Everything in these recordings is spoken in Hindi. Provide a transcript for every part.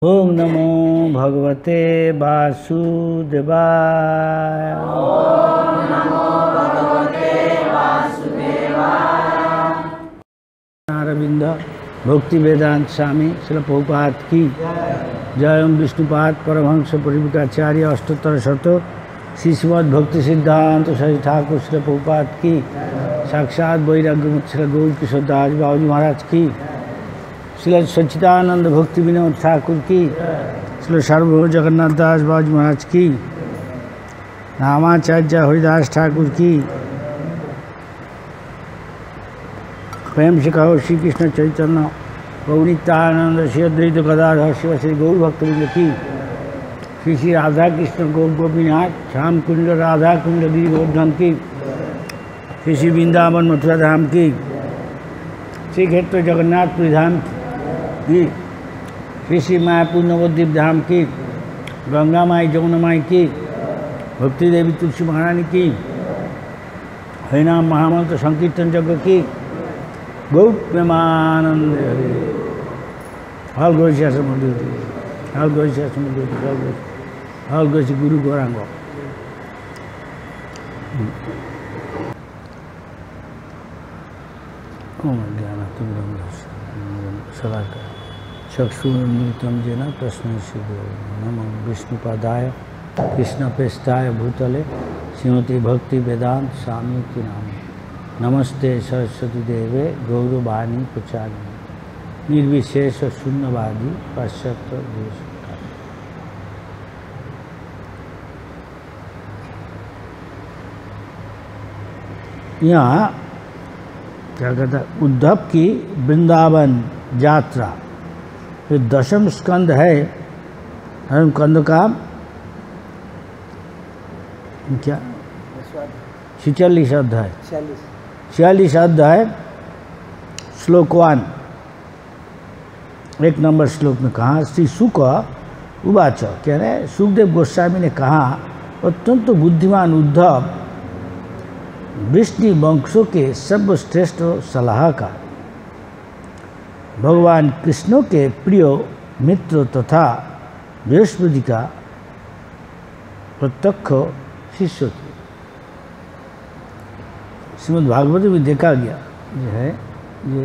ओम नमो भगवते वासुदेवाय। ओम नमो भगवते वासुदेवाय। अरविंद भक्ति वेदांत स्वामी श्रील प्रभुपाद की जय। ओम विष्णुपाद परमहंस परिव्राजकाचार्य अष्टोत्तर शतक श्री श्रीमद् भक्ति सिद्धांत सरस्वती ठाकुर श्रील प्रभुपाद की साक्षात वैराग्य श्री गौर किशोर दास बाबूजी महाराज की श्री सच्चिदानंद भक्ति विनोद ठाकुर की श्री सर्वभौम जगन्नाथ दास बाबूजी महाराज की रामाचार्य हरिदास ठाकुर की प्रेम से कहो श्री कृष्ण चैतन्य गौर नित्यानंद श्री अद्वैत गदाधर शिव श्री गौर भक्तवृंद की श्री श्री राधा कृष्ण गोपीनाथ श्याम कुंड राधा कुंड गिरिवर्धन की श्री श्री वृंदावन मथुरा धाम की श्री क्षेत्र जगन्नाथपुरी धाम की श्री श्री मायापुर नवद्वीप धाम की गंगा माई जमुना माई की भक्ति देवी तुलसी महारानी की हरिनाम महामंत्र संकीर्तन यज्ञ की गौ प्रेमानंद हल गौरी मंदिर हल गौरी मंदिर हल गौरी गुरु गौरांग सदा चक्षुर्मिलितं येन तस्मै श्रीगुरवे नमः। विष्णुपादाय कृष्णप्रेष्ठाय भूतले श्रीमती भक्ति वेदांत स्वामी की नाम। नमस्ते सरस्वती देवे गौरवाणी प्रचारिणे निर्विशेष शून्यवादी पाश्चात्य देश। यहाँ क्या कहता है, उद्धव की वृंदावन यात्रा। ये दशम स्कंद है। स्कंद का क्या 46 अध्याय 46 अध्याय श्लोक 1 1 नंबर श्लोक में कहा श्री सुक उवाच, कह रहे सुखदेव गोस्वामी ने कहा अत्यंत बुद्धिमान उद्धव विष्णु वंशों के सर्वश्रेष्ठ सलाहकार भगवान कृष्ण के प्रिय मित्र तथा बृहस्पति का प्रत्यक्ष शिष्य थे। श्रीमद् भागवत में देखा गया ये है ये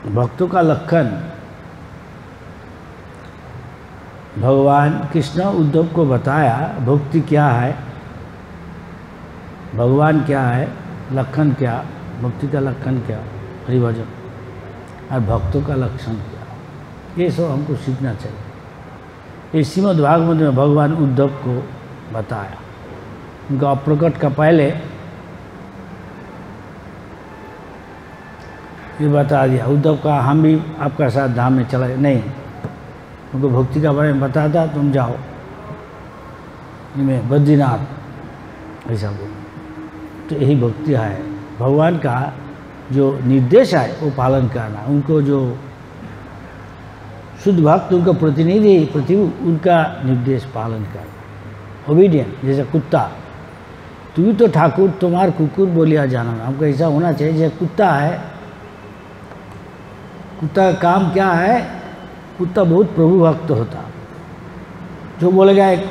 भक्तों का लक्षण। भगवान कृष्ण उद्धव को बताया भक्ति क्या है, भगवान क्या है, लक्षण क्या, भक्ति का लक्षण क्या, हरिभजन, और भक्तों का लक्षण क्या, ये सब हमको सीखना चाहिए। ये श्रीमद् भागवत में भगवान उद्धव को बताया। उनका अप्रकट का पहले ये बता दिया उद्धव का हम भी आपका साथ धाम में चला नहीं, उनको भक्ति का बारे में बताता तुम जाओ इनमें बद्रीनाथ ऐसा बोल। तो यही भक्ति है, भगवान का जो निर्देश है वो पालन करना। उनको जो शुद्ध भक्त उनका प्रतिनिधि उनका निर्देश पालन करना, ओबीडियंट। जैसे कुत्ता, तू भी तो ठाकुर तुम्हार कुकुर बोलिया जाना, हमको ऐसा होना चाहिए। जैसे कुत्ता है, कुत्ता का काम क्या है, कुत्ता बहुत प्रभु भक्त होता। जो बोलेगा एक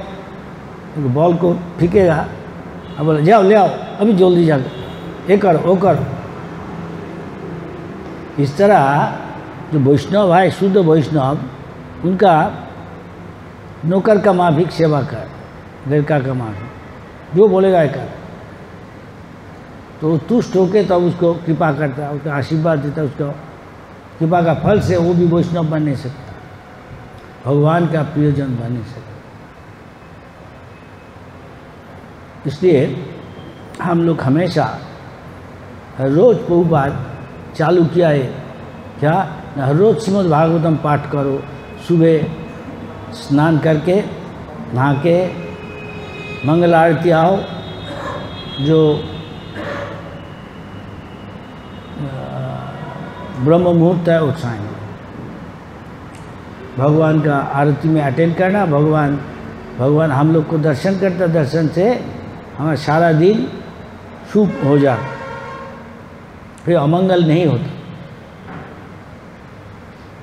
बॉल को फेंकेगा और बोले जाओ ले आओ अभी जल्दी जाकर ये करो वो करो। इस तरह जो वैष्णव है, शुद्ध वैष्णव, उनका नौकर का माफिक सेवा कर, लड़का का माफिक जो बोलेगा ये कर। तो तुष्ट होके तब उसको कृपा करता है, उसका आशीर्वाद देता है। उसको कृपा का फल से वो भी वैष्णव बन नहीं सकता, भगवान का प्रियजन बन नहीं सकता। इसलिए हम लोग हमेशा हर रोज प्रभुपाद चालू किया है क्या, हर रोज श्रीमद् भागवतम पाठ करो। सुबह स्नान करके नहा के मंगल आरती आओ, जो ब्रह्म मुहूर्त है उस टाइम भगवान का आरती में अटेंड करना। भगवान हम लोग को दर्शन करता, दर्शन से हमारा सारा दिन शुभ हो जाता, फिर अमंगल नहीं होता।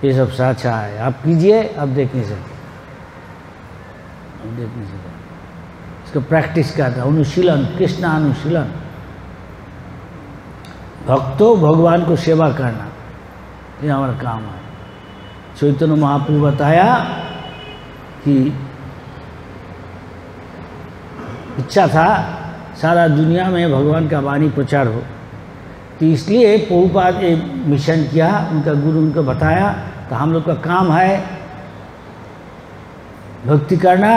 ये सब साचा है, आप कीजिए, आप देख नहीं सकते, आप देख नहीं सकते। इसको प्रैक्टिस करता, अनुशीलन, कृष्ण अनुशीलन। भक्तों भगवान को सेवा करना, ये हमारा काम है। चैतन्य महाप्रभु बताया कि इच्छा था सारा दुनिया में भगवान का वाणी प्रचार हो, तो इसलिए प्रभुपाद एक मिशन किया, उनका गुरु उनको बताया। तो हम लोग का काम है भक्ति करना,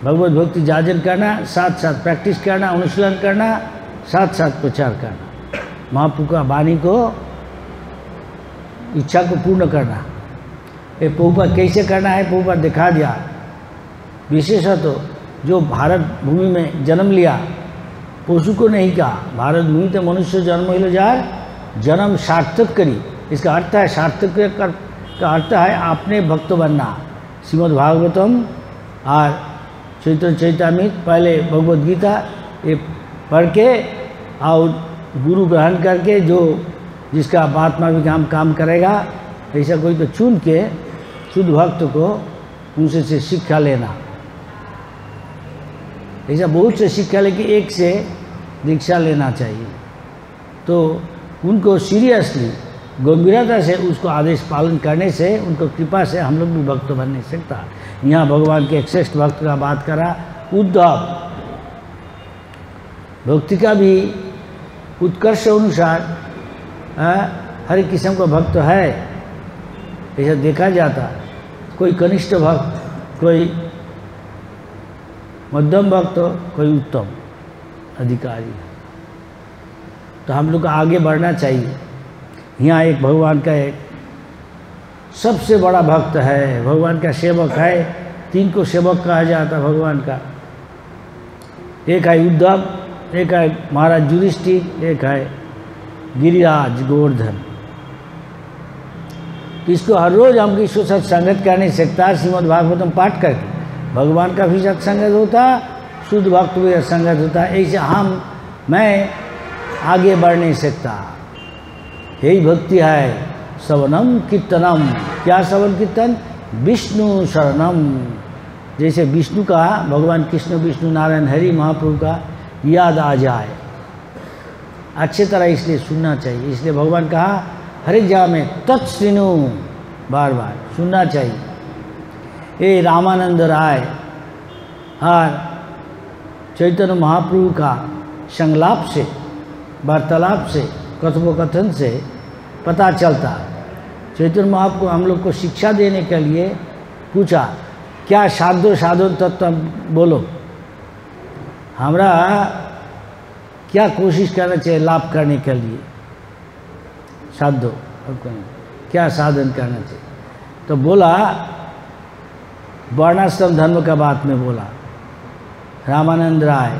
भगवत भक्ति जाजन करना, साथ साथ प्रैक्टिस करना, अनुशीलन करना, साथ साथ प्रचार करना, महाप्रभु का वाणी को, इच्छा को पूर्ण करना। ये प्रभुपाद कैसे करना है, प्रभुपाद दिखा दिया। विशेषतः जो भारत भूमि में जन्म लिया, पशु को नहीं कहा, भारत भूमि तो मनुष्य जन्म हिल जार जन्म सार्थक करी। इसका अर्थ है, सार्थक का अर्थ है आपने भक्त बनना। श्रीमद् भागवतम और चैतन्य चैतामृत, पहले भगवद गीता ये पढ़ के और गुरु ग्रहण करके, जो जिसका आत्मा भी काम करेगा, ऐसा कोई तो चुन के शुद्ध भक्त को उनसे से शिक्षा लेना। ऐसा बहुत से शिक्षा लेके एक से दीक्षा लेना चाहिए। तो उनको सीरियसली गंभीरता से उसको आदेश पालन करने से, उनको कृपा से हम लोग भी भक्त बन नहीं सकता। यहाँ भगवान के एक श्रेष्ठ भक्त का बात करा, उद्धव। भक्ति का भी उत्कर्ष अनुसार हर एक किस्म का भक्त है, ऐसा देखा जाता। कोई कनिष्ठ भक्त, कोई मध्यम भक्त, कोई उत्तम अधिकारी। तो हम लोग को आगे बढ़ना चाहिए। यहाँ एक भगवान का एक सबसे बड़ा भक्त है, भगवान का सेवक है। 3 को सेवक कहा जाता भगवान का। एक है उद्धव, एक है महाराज युधिष्ठिर, एक है गिरिराज गोवर्धन। इसको हर रोज हम किसी सत्संगत कर नहीं सकता। श्रीमद् भागवतम पाठ करके भगवान का भी सत्संगत होता, शुद्ध भक्त भी सत्संगत होता। ऐसे मैं आगे बढ़ नहीं सकता। यही भक्ति है, श्रवणम कीर्तनम। क्या श्रवण कीर्तन? विष्णु शरणम। जैसे विष्णु का, भगवान कृष्ण, विष्णु नारायण हरि महाप्रभु का याद आ जाए अच्छी तरह, इसलिए सुनना चाहिए। इसलिए भगवान कहा हर एक जगह में तत्सृणु, बार बार सुनना चाहिए। ये रामानंद राय और चैतन्य महाप्रभु का संलाप से, वार्तालाप से, कथोपकथन से पता चलता। चैतन्य महाप्रभु हम लोग को शिक्षा देने के लिए पूछा, क्या साधन तत्व बोलो, हमरा क्या कोशिश करना चाहिए लाभ करने के लिए, साधो क्या साधन करना चाहिए। तो बोला, वर्णाश्रम धर्म का बात में बोला। रामानंद राय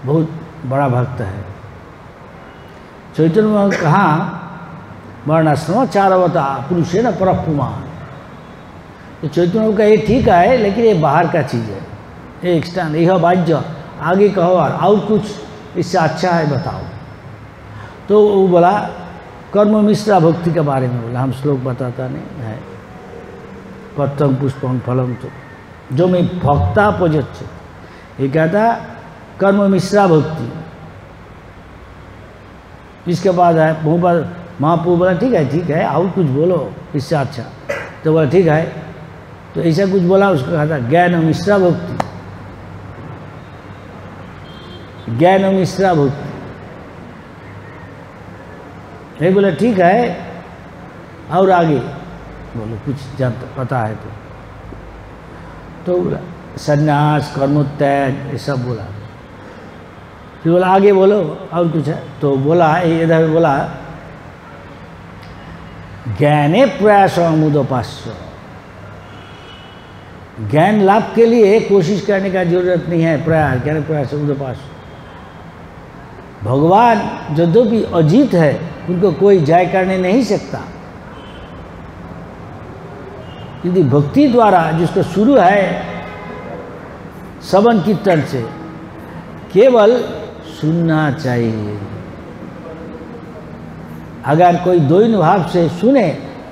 बहुत बड़ा भक्त है। चैतन्य में कहा वर्णाश्रम चारवता पुरुषे न परपुमान। तो चैतन्य का ये ठीक है, लेकिन ये बाहर का चीज़ है, ये एक्स्ट्रा यह वाज्य आगे कहो और कुछ इससे अच्छा है बताओ। तो वो बोला कर्म मिश्रा भक्ति के बारे में बोला। हम श्लोक बताता नहीं है, पत्रम पुष्पम फलम तो जो मैं भक्ता प्रजच्छ, ये कहता कर्म मिश्रा भक्ति। इसके बाद है महाप्रभु बोला ठीक है और कुछ बोलो इससे अच्छा। तो बोला ठीक है, तो ऐसा कुछ बोला। उसको कहा था ज्ञान मिश्रा भक्ति, ज्ञान मिश्रा भक्ति। नहीं बोला ठीक है और आगे बोलो कुछ जानता पता है तो बोला संन्यास कर्मोत्याग ये सब बोला। फिर बोला आगे बोलो और कुछ है। तो बोला इधर बोला ज्ञाने प्रयास मुदोपास्य। ज्ञान लाभ के लिए कोशिश करने का जरूरत नहीं है। प्रयास ज्ञान प्रयास मुदोपास्य। भगवान यद्यपि अजीत है, उनको कोई जय करने नहीं सकता। यदि भक्ति द्वारा जिसको शुरू है श्रवण कीर्तन से, केवल सुनना चाहिए। अगर कोई द्वैन भाव से सुने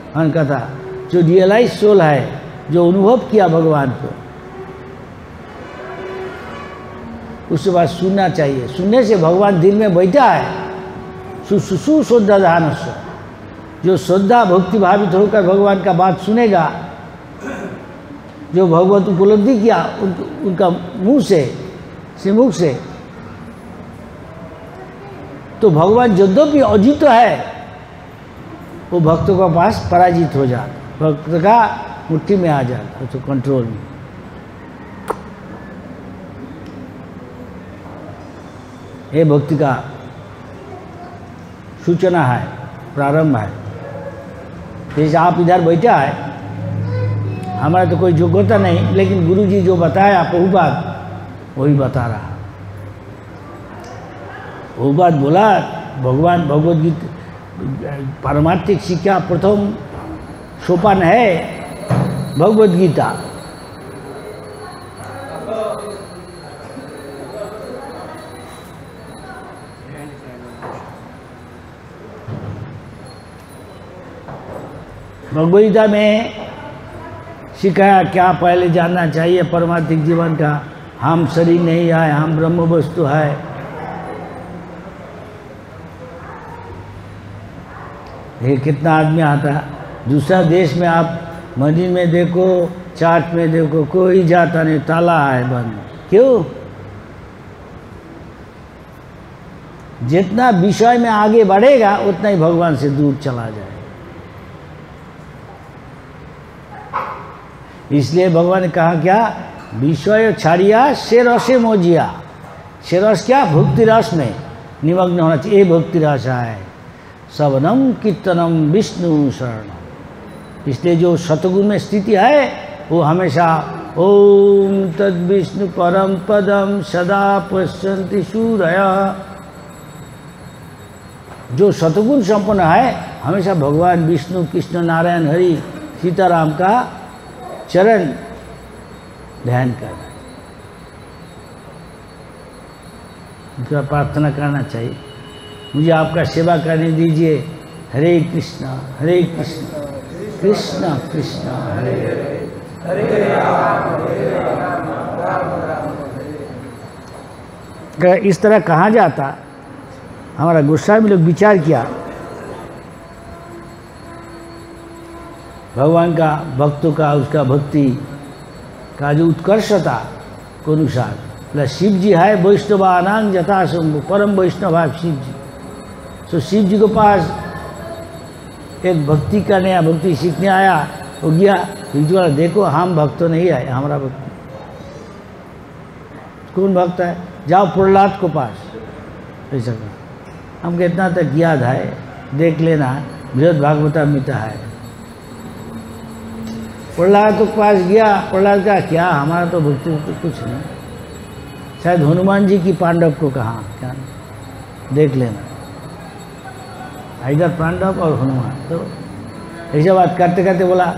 उन्होंने कहा था जो रियलाइज सोल है, जो अनुभव किया भगवान को, उसके बाद सुनना चाहिए। सुनने से भगवान दिल में बैठा है। सुश्रुता ध्यान से, जो श्रद्धा भक्ति भावित होकर भगवान का बात सुनेगा, जो भगवत उपलब्धि किया उनका मुंह से, मुख से, तो भगवान यद्यपि अजित है, वो भक्तों के पास पराजित हो जाता, भक्त का मुट्ठी में आ जाता, तो कंट्रोल में। ये भक्ति का सूचना है, प्रारंभ है। जैसे आप इधर बैठा है, हमारा तो कोई योग्यता नहीं, लेकिन गुरुजी जो बताया प्रभुपाद वही बता रहा। प्रभुपाद बोला भगवान भगवद गीता पारमार्थिक शिक्षा प्रथम सोपान है भगवद गीता। भगवद गीता में सिखाया क्या पहले जानना चाहिए परमार्थिक जीवन का। हम शरीर नहीं है, हम ब्रह्म वस्तु है। ये कितना आदमी आता है। दूसरा देश में आप मंदिर में देखो, चाट में देखो, कोई जाता नहीं, ताला है बंद। क्यों? जितना विषय में आगे बढ़ेगा उतना ही भगवान से दूर चला जाए। इसलिए भगवान ने कहा क्या, विषय छाड़िया से रसे मोजिया। से रस क्या, भक्ति रस में निमग्न होना चाहिए। ये भक्ति रस है। सवनम कीर्तनम विष्णु शरणम। इसलिए जो सतगुण में स्थिति है वो हमेशा ओम तद विष्णु परम पदम सदा पश्यन्ति सूरया। जो सतगुण संपन्न है हमेशा भगवान विष्णु कृष्ण नारायण हरि सीताराम का चरण ध्यान करना, उनका प्रार्थना करना चाहिए। मुझे आपका सेवा करने दीजिए। हरे कृष्णा कृष्ण कृष्ण हरे हरे राम। इस तरह कहा जाता। हमारा गोस्वामी लोग विचार किया, भगवान का भक्तों का उसका भक्ति का जो उत्कर्षता को अनुसार, प्लस शिव जी है वैष्णवानांग जथासंभव, परम वैष्णव है शिव जी। तो शिव जी के पास एक भक्ति करने या भक्ति सीखने आया, वो गया वाला देखो हम भक्त नहीं आए, हमारा भक्त कौन भक्त है, जाओ प्रहलाद को पास। ऐसा हमको इतना तक याद है, देख लेना बृहद भागवतामृता है। प्रहलाद के पास गया, प्रहलाद का क्या हमारा तो भक्ति कुछ नहीं। शायद हनुमान जी की पांडव को कहा, क्या देख लेना, इधर पांडव और हनुमान। तो ऐसा बात करते करते बोला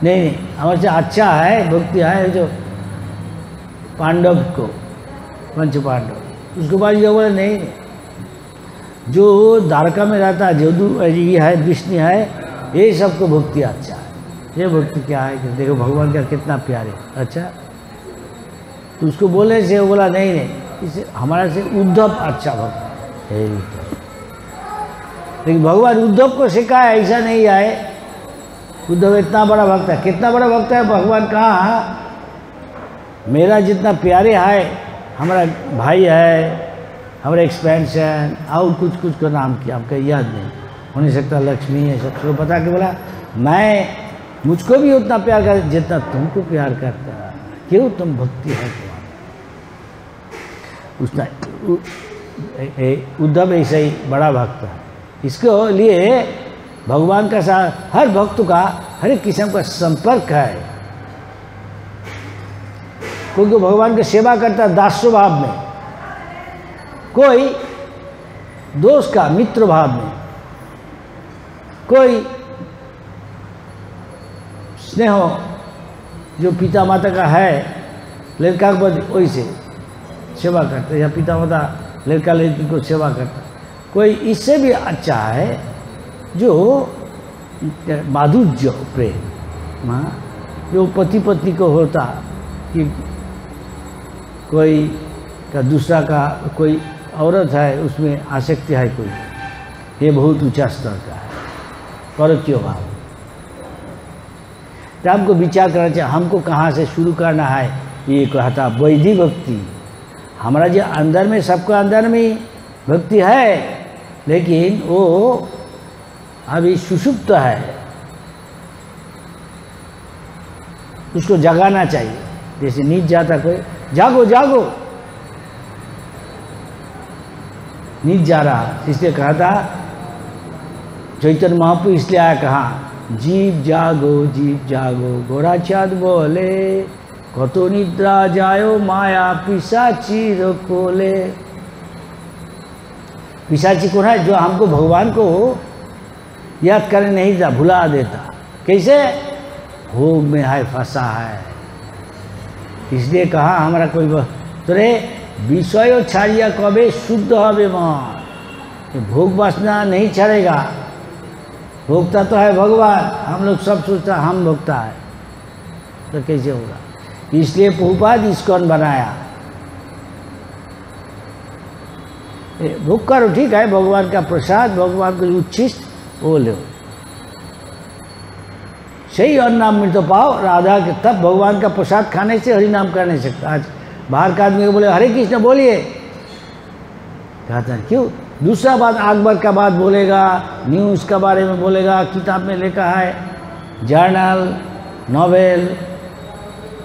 नहीं हमारे से अच्छा है भक्ति है जो पांडव को, पंच पांडव। उसके बाद ये बोला नहीं, जो द्वारका में रहता है जदू ये है विष्णु है, ये सबको भक्ति अच्छा है। ये भक्ति क्या है कि देखो भगवान का कितना प्यारे। अच्छा तो उसको बोले से वो बोला नहीं इसे हमारा से उद्धव अच्छा भक्त है। लेकिन भगवान उद्धव को सिखाया ऐसा नहीं आए। उद्धव इतना बड़ा भक्त है, कितना बड़ा भक्त है भगवान कहा, मेरा जितना प्यारे है हमारा भाई है, हमारा एक्सपेंशन और कुछ का नाम किया, आपका याद नहीं होने सकता, लक्ष्मी है सबको बता के बोला मैं मुझको भी उतना प्यार कर जितना तुमको प्यार करता है। क्यों? तुम भक्ति है उसका। उद्धव ऐसा ही बड़ा भक्त है। इसके लिए भगवान का साथ हर भक्त का हर एक किस्म का संपर्क है, क्योंकि भगवान की सेवा करता है दास्य भाव में, कोई दोस्त का मित्र भाव में, कोई स्नेह जो पिता माता का है लड़का को वैसे सेवा करता है, या पिता माता लड़का लड़की को सेवा करता है। कोई इससे भी अच्छा है जो माधुर्य प्रेम, हाँ, जो पति पत्नी को होता कि कोई का दूसरा का कोई औरत है उसमें आसक्ति है कोई, ये बहुत ऊंचा स्तर का है परक्य भाव। तो हमको विचार करना चाहिए हमको कहाँ से शुरू करना है। ये कहता वैदिक भक्ति, हमारा जो अंदर में सबको अंदर में भक्ति है, लेकिन वो अभी सुषुप्त है, उसको जगाना चाहिए। जैसे नींद जाता कोई, जागो जागो, नींद जा रहा, इसलिए कहा था चैतन्य महाप्रभु, इसलिए आया कहा जीव जागो गोरा चाँद बोले कतो निद्रा जायो माया पिशाची रोकोले। पिशाची कौन है? जो हमको भगवान को याद करने नहीं देता, भुला देता। कैसे? भोग में है, फंसा है। इसलिए कहा हमारा कोई तोरे विषय छाड़िया कबे शुद्ध हवे मन, भोग वासना नहीं छड़ेगा। भोगता तो है भगवान, हम लोग सब सोचता हम भोगता है, तो कैसे होगा? इसलिए प्रभुपाद इस्कॉन बनाया। भोग करो, ठीक है, भगवान का प्रसाद, भगवान को उच्छिष्ट वो लो, सही हरिनाम तो पाओ राधा के, तब भगवान का प्रसाद खाने से हरिनाम कर नहीं सकता। आज बाहर का आदमी को बोले हरे कृष्ण बोलिए, कहता है क्यों? दूसरा बात अकबर का बात बोलेगा, न्यूज़ का बारे में बोलेगा, किताब में लिखा है, जर्नल नॉवेल,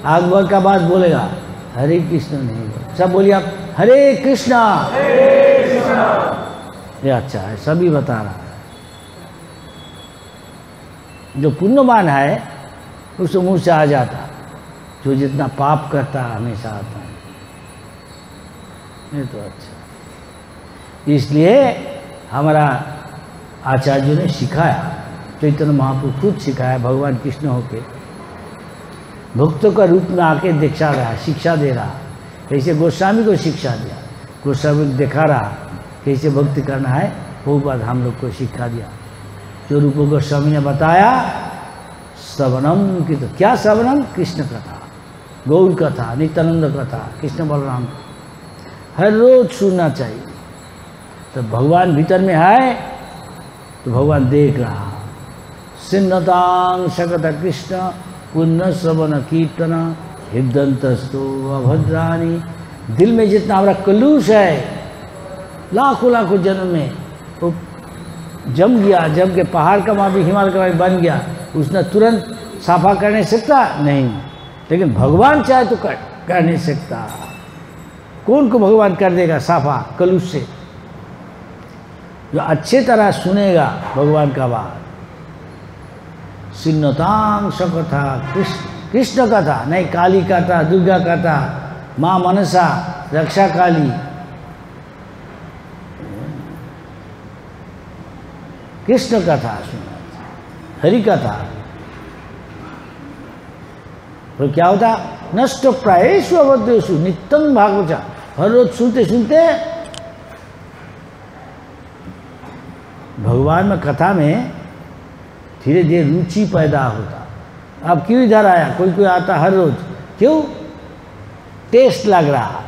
अकबर का बात बोलेगा, हरे कृष्ण नहीं बोले। सब बोलिए आप हरे कृष्णा, ये अच्छा है, सभी बता रहा है। जो पुण्यवान है उसको मुँह से आ जाता, जो जितना पाप करता हमेशा आता है। ये तो अच्छा, इसलिए हमारा आचार्यों ने सिखाया, चैतन्य महाप्रभु खुद सिखाया, भगवान कृष्ण होके भक्तों का रूप में आके दिखा रहा, शिक्षा दे रहा। कैसे गोस्वामी को शिक्षा दिया, गोस्वामी को दिखा रहा कैसे भक्ति करना है, वो बात हम लोग को शिक्षा दिया। जो रूप गोस्वामी ने बताया, श्रवणम की, तो क्या श्रवणम? कृष्ण कथा, गौर कथा, नित्यानंद कथा, कृष्ण बलराम, हर रोज सुनना चाहिए। तो भगवान भीतर में है तो भगवान देख रहा। सिन्नतांग सकत कृष्ण पुण्य श्रवण कीर्तन हृदयंतस्तु अभद्राणी। दिल में जितना हमारा कलुष है, लाखों लाखों जन्म में वो जम गया, जम के पहाड़ का वहाँ भी हिमालय का बन गया, उसने तुरंत साफा कर नहीं सकता नहीं, लेकिन भगवान चाहे तो कर नहीं सकता। कौन को भगवान कर देगा साफा कलुष से? जो अच्छे तरह सुनेगा भगवान का बात। सिन्नतांग सकथा कृष्ण कथा, नहीं काली कथा, दुर्गा कथा, माँ मनसा, रक्षा काली, कृष्ण कथा सुना, हरि कथा। तो क्या होता? नष्ट प्रायेषु अवध्येषु नित्यं भागवत। हर रोज सुनते सुनते भगवान में कथा में धीरे धीरे रुचि पैदा होता। अब क्यों इधर आया? कोई कोई आता हर रोज, क्यों? टेस्ट लग रहा।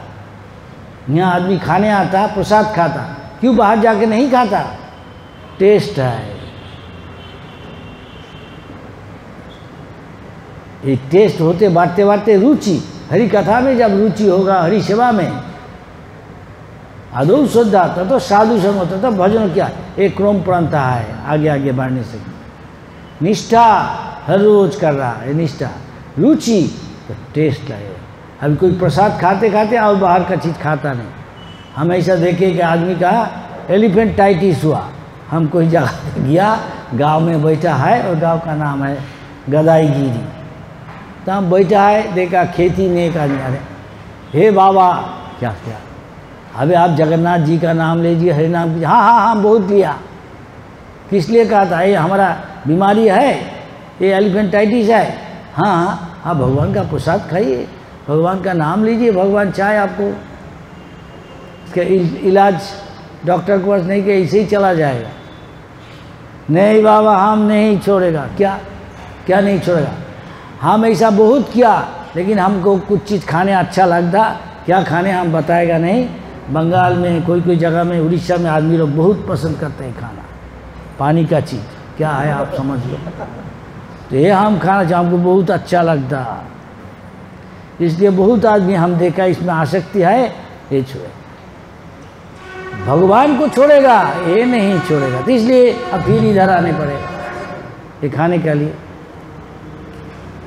यहाँ आदमी खाने आता, प्रसाद खाता, क्यों बाहर जाके नहीं खाता? टेस्ट है। ये टेस्ट होते बांटते बांटते रुचि, हरि कथा में जब रुचि होगा, हरि सेवा में आदौ श्रद्धा, तो साधु संग होता, तो भजन क्या एक क्रम परंपरा है, आगे आगे बढ़ने से। निष्ठा हर रोज कर रहा है, निष्ठा, रुचि, तो टेस्ट लगेगा। अभी कोई प्रसाद खाते खाते और बाहर का चीज़ खाता नहीं। हम ऐसा देखे कि आदमी का एलिफेंटाइटिस हुआ, हम कोई जगह गया, गांव में बैठा है और गांव का नाम है गदाईगिरी, तो हम बैठा है, देखा खेती में एक आदमी, अरे हे बाबा क्या क्या, अबे आप जगन्नाथ जी का नाम लीजिए, हरि नाम कीजिए। हाँ हाँ हाँ बहुत लिया। किस लिए कहा था? ये हमारा बीमारी है, ये एलिफेंटाइटिस है। हाँ हाँ भगवान का प्रसाद खाइए, भगवान का नाम लीजिए, भगवान चाहे आपको इसका इलाज डॉक्टर के पास नहीं कि ऐसे ही चला जाएगा। नहीं बाबा हम नहीं छोड़ेगा। क्या क्या नहीं छोड़ेगा? हम ऐसा बहुत किया, लेकिन हमको कुछ चीज़ खाने अच्छा लगता, क्या खाने हम बताएगा नहीं। बंगाल में कोई कोई जगह में, उड़ीसा में आदमी लोग बहुत पसंद करते हैं खाना, पानी का चीज़ क्या है आप समझ लो। तो ये हम खाना हमको बहुत अच्छा लगता, इसलिए बहुत आदमी हम देखा इसमें आसक्ति है, ये छोड़े। भगवान को छोड़ेगा, ये नहीं छोड़ेगा। तो इसलिए अब फिर इधर आने पड़ेगा ये खाने के लिए।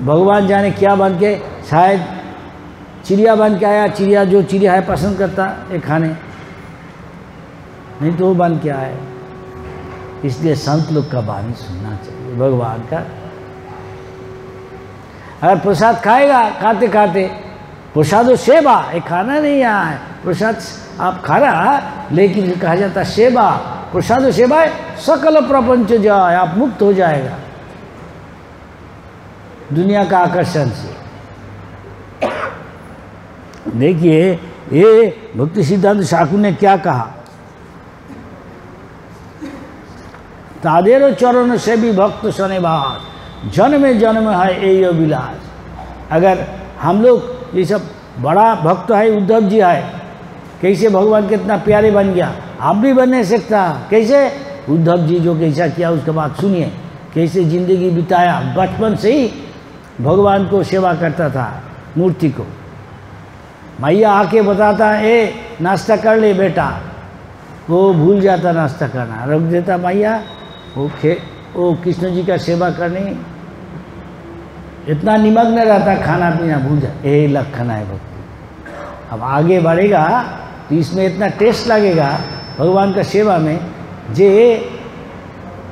भगवान जाने क्या बन के, शायद चिड़िया बन के आया, चिड़िया जो चिड़िया है पसंद करता ये खाने, नहीं तो वो बन के आए। इसलिए संत लोग का वाणी सुनना चाहिए भगवान का। अगर प्रसाद खाएगा, खाते खाते प्रसाद सेवा, ये खाना नहीं यहाँ है, प्रसाद आप खा रहा, लेकिन कहा जाता सेवा, प्रसाद सेवा है, सकल प्रपंच जाए, आप मुक्त हो जाएगा दुनिया का आकर्षण से। देखिए ये भक्ति सिद्धांत ठाकुर ने क्या कहा, तादेरो चरण से भी भक्त सने बाहर, जन्म जन्म है ये अभिलाष। अगर हम लोग ये सब बड़ा भक्त है, उद्धव जी है, कैसे भगवान कितना प्यारे बन गया, आप भी बन नहीं सकता। कैसे? उद्धव जी जो कैसा किया उसके बाद सुनिए, कैसे जिंदगी बिताया। बचपन से ही भगवान को सेवा करता था, मूर्ति को। मैया आके बताता ए नाश्ता कर ले बेटा, वो भूल जाता नाश्ता करना, रख देता मैया, वो कृष्ण जी का सेवा करने इतना निमग्न रहता, खाना पीना भूल जाता। यही लक्षण है भक्ति। अब आगे बढ़ेगा तो इसमें इतना टेस्ट लगेगा भगवान का सेवा में, जे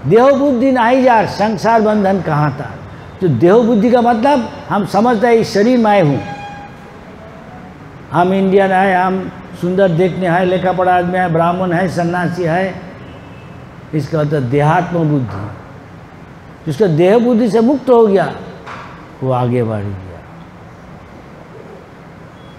देह बुद्धि नहीं जा, संसार बंधन कहाँ था। तो देह बुद्धि का मतलब हम समझते हैं इस शरीर में हूँ, हम इंडियन है, हम सुंदर देखने हैं, लेखा पढ़ा आदमी है, ब्राह्मण है, सन्यासी है, इसका मतलब देहात्म बुद्धि। जिसका देह बुद्धि से मुक्त हो गया वो आगे बढ़ गया।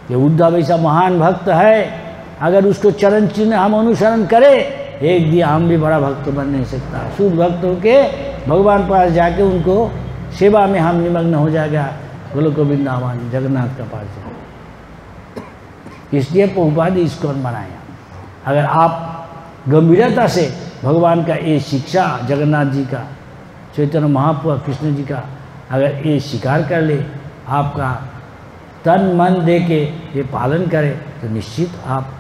ये उद्धव ऐसा महान भक्त है, अगर उसको चरण चिन्ह हम अनुसरण करें, एक दिन हम भी बड़ा भक्त बन नहीं सकता। शुद्ध भक्त होके भगवान पास जाके उनको सेवा में हम निमग्न हो जाएगा, गोलोक वृंदावन जगन्नाथ का पास जाए। इसलिए प्रभुपाद इस्कॉन बनाया। अगर आप गंभीरता से भगवान का ये शिक्षा, जगन्नाथ जी का, चैतन्य महाप्रभु कृष्ण जी का अगर ये स्वीकार कर ले, आपका तन मन दे के ये पालन करे, तो निश्चित आप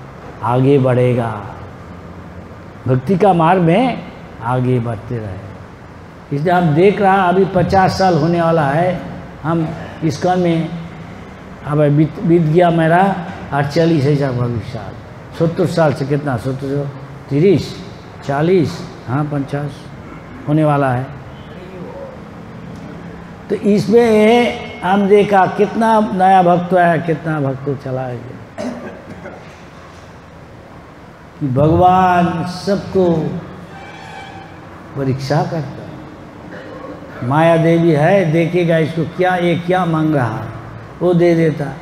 आगे बढ़ेगा, भक्ति का मार्ग में आगे बढ़ते रहे। इसलिए हम देख रहा, अभी 50 साल होने वाला है, हम इस्कॉन में अब बीत गया मेरा 48 ऐसा भविष्य, 70 साल से कितना, 70 30 40 हाँ 50 होने वाला है। तो इसमें हम देखा कितना नया भक्त आया, कितना भक्त चला गया, कि भगवान सबको परीक्षा करता है। माया देवी है, देखेगा इसको क्या, ये क्या मांग रहा, वो दे देता,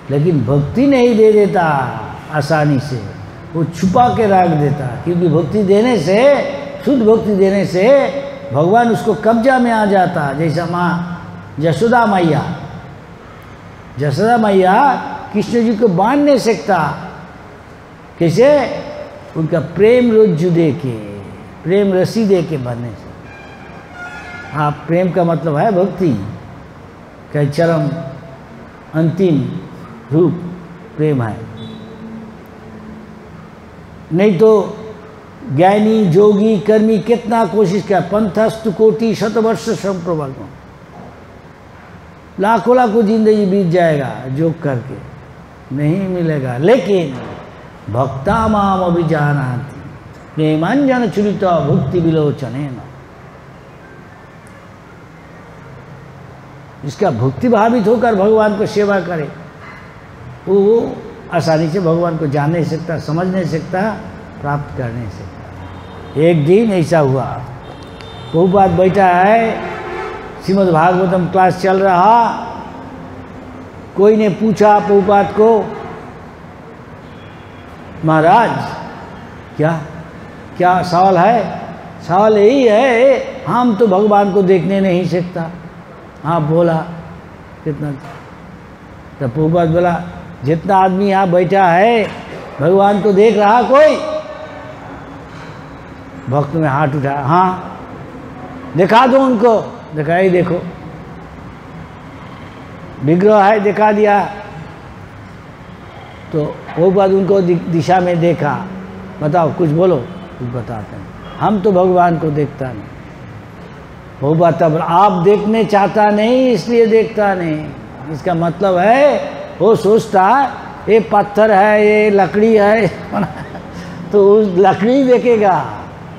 लेकिन भक्ति नहीं दे देता आसानी से, वो छुपा के रख देता। क्योंकि भक्ति देने से, शुद्ध भक्ति देने से भगवान उसको कब्जा में आ जाता। जैसा माँ यशोदा मैया, यशोदा मैया कृष्ण जी को बांध नहीं सकता, कैसे? उनका प्रेम रज्जु दे के, प्रेम रस्सी दे के बांधने से। हाँ, प्रेम का मतलब है भक्ति का चरम अंतिम रूप प्रेम है। नहीं तो ज्ञानी जोगी कर्मी कितना कोशिश किया, पंथस्तु कोटि शतवर्ष संप्रवर्तन, लाखों लाखों जिंदगी बीत जाएगा जोग करके, नहीं मिलेगा। लेकिन भक्ता माम अभिजानाति प्रेमांजन चुरित भक्ति विलोचनेन, इसका भक्ति भावित होकर भगवान को सेवा करे, वो आसानी से भगवान को जान नहीं सकता, समझ नहीं सकता, प्राप्त कर नहीं सकता। एक दिन ऐसा हुआ, प्रभुपाद बैठा है, श्रीमद् भागवतम क्लास चल रहा, कोई ने पूछा प्रभुपाद को, महाराज क्या क्या सवाल है? सवाल यही है, हम तो भगवान को देखने नहीं सकता। हाँ बोला कितना, तो प्रभुपाद बोला जितना आदमी यहाँ बैठा है भगवान को देख रहा कोई? भक्त में हाथ उठाया, हाँ दिखा दो उनको। दिखाई, देखो विग्रह है, दिखा दिया। तो वो बात उनको दिशा में देखा, बताओ कुछ बोलो, कुछ बताते हैं। हम तो भगवान को देखता नहीं। वो बात तब आप देखने चाहता नहीं इसलिए देखता नहीं। इसका मतलब है वो सोचता ये पत्थर है, ये लकड़ी है तो उस लकड़ी देखेगा,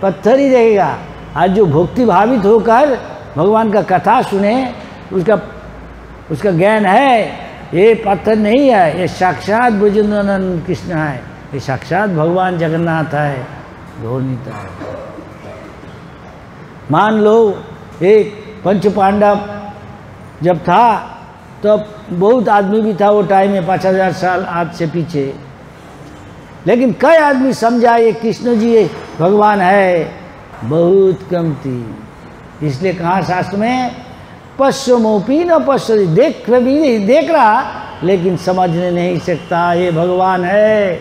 पत्थर ही देखेगा। आज जो भक्ति भावित होकर भगवान का कथा सुने, उसका ज्ञान है ये पत्थर नहीं है, ये साक्षात ब्रजेंद्रनंदन कृष्ण है, ये साक्षात भगवान जगन्नाथ है, गौरनीता है। मान लो एक पंच पांडव जब था तब बहुत आदमी भी था वो टाइम में, 5000 साल आज से पीछे। लेकिन कई आदमी समझा ये कृष्ण जी भगवान है, बहुत कम थी। इसलिए कहा शास्त्र में पश्चिमोपी न पश्चिम, देख भी नहीं, देख रहा लेकिन समझने नहीं सकता ये भगवान है।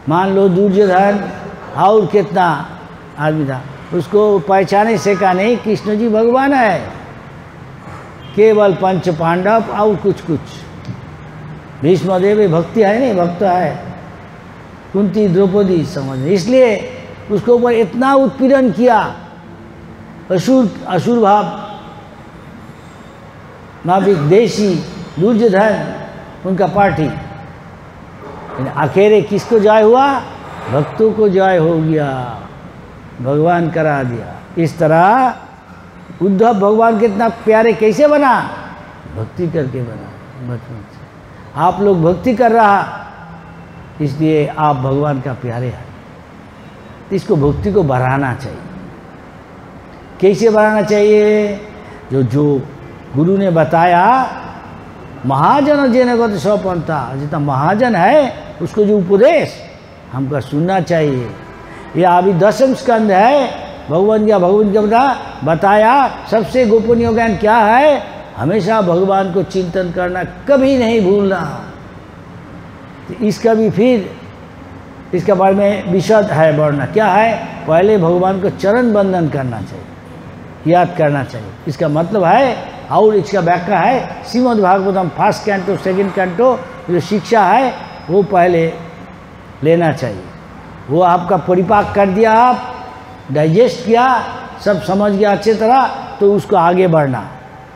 मान लो दुर्योधन और कितना आदमी था, उसको पहचाने सका नहीं कृष्ण जी भगवान है। केवल पंच पांडव और कुछ कुछ, भीष्मदेव भक्ति है नहीं, भक्त है, कुंती द्रौपदी समझ। इसलिए उसके ऊपर इतना उत्पीड़न किया, असुर भाव नाविक देशी दुर्योधन उनका पार्टी। आखिर किसको जय हुआ? भक्तों को जय हो गया, भगवान करा दिया। इस तरह उद्धव भगवान कितना प्यारे कैसे बना? भक्ति करके बना। बचपन से आप लोग भक्ति कर रहा, इसलिए आप भगवान का प्यारे हैं। इसको भक्ति को बढ़ाना चाहिए। कैसे बढ़ाना चाहिए? जो गुरु ने बताया, महाजन जेने को तो सौ पंथा, जितना महाजन है उसको जो उपदेश हमको सुनना चाहिए। यह अभी 10वें स्कंद है, भगवान का बताया सबसे गोपनीय ज्ञान क्या है? हमेशा भगवान को चिंतन करना, कभी नहीं भूलना। तो इसका भी फिर इसके बारे में विशद है वर्णन। क्या है? पहले भगवान को चरण बंदन करना चाहिए, याद करना चाहिए। इसका मतलब है, और इसका व्याख्या है Shrimad Bhagavatam 1st canto 2nd canto, जो शिक्षा है वो पहले लेना चाहिए। वो आपका परिपाक कर दिया, आप डाइजेस्ट किया, सब समझ गया अच्छे तरह, तो उसको आगे बढ़ना।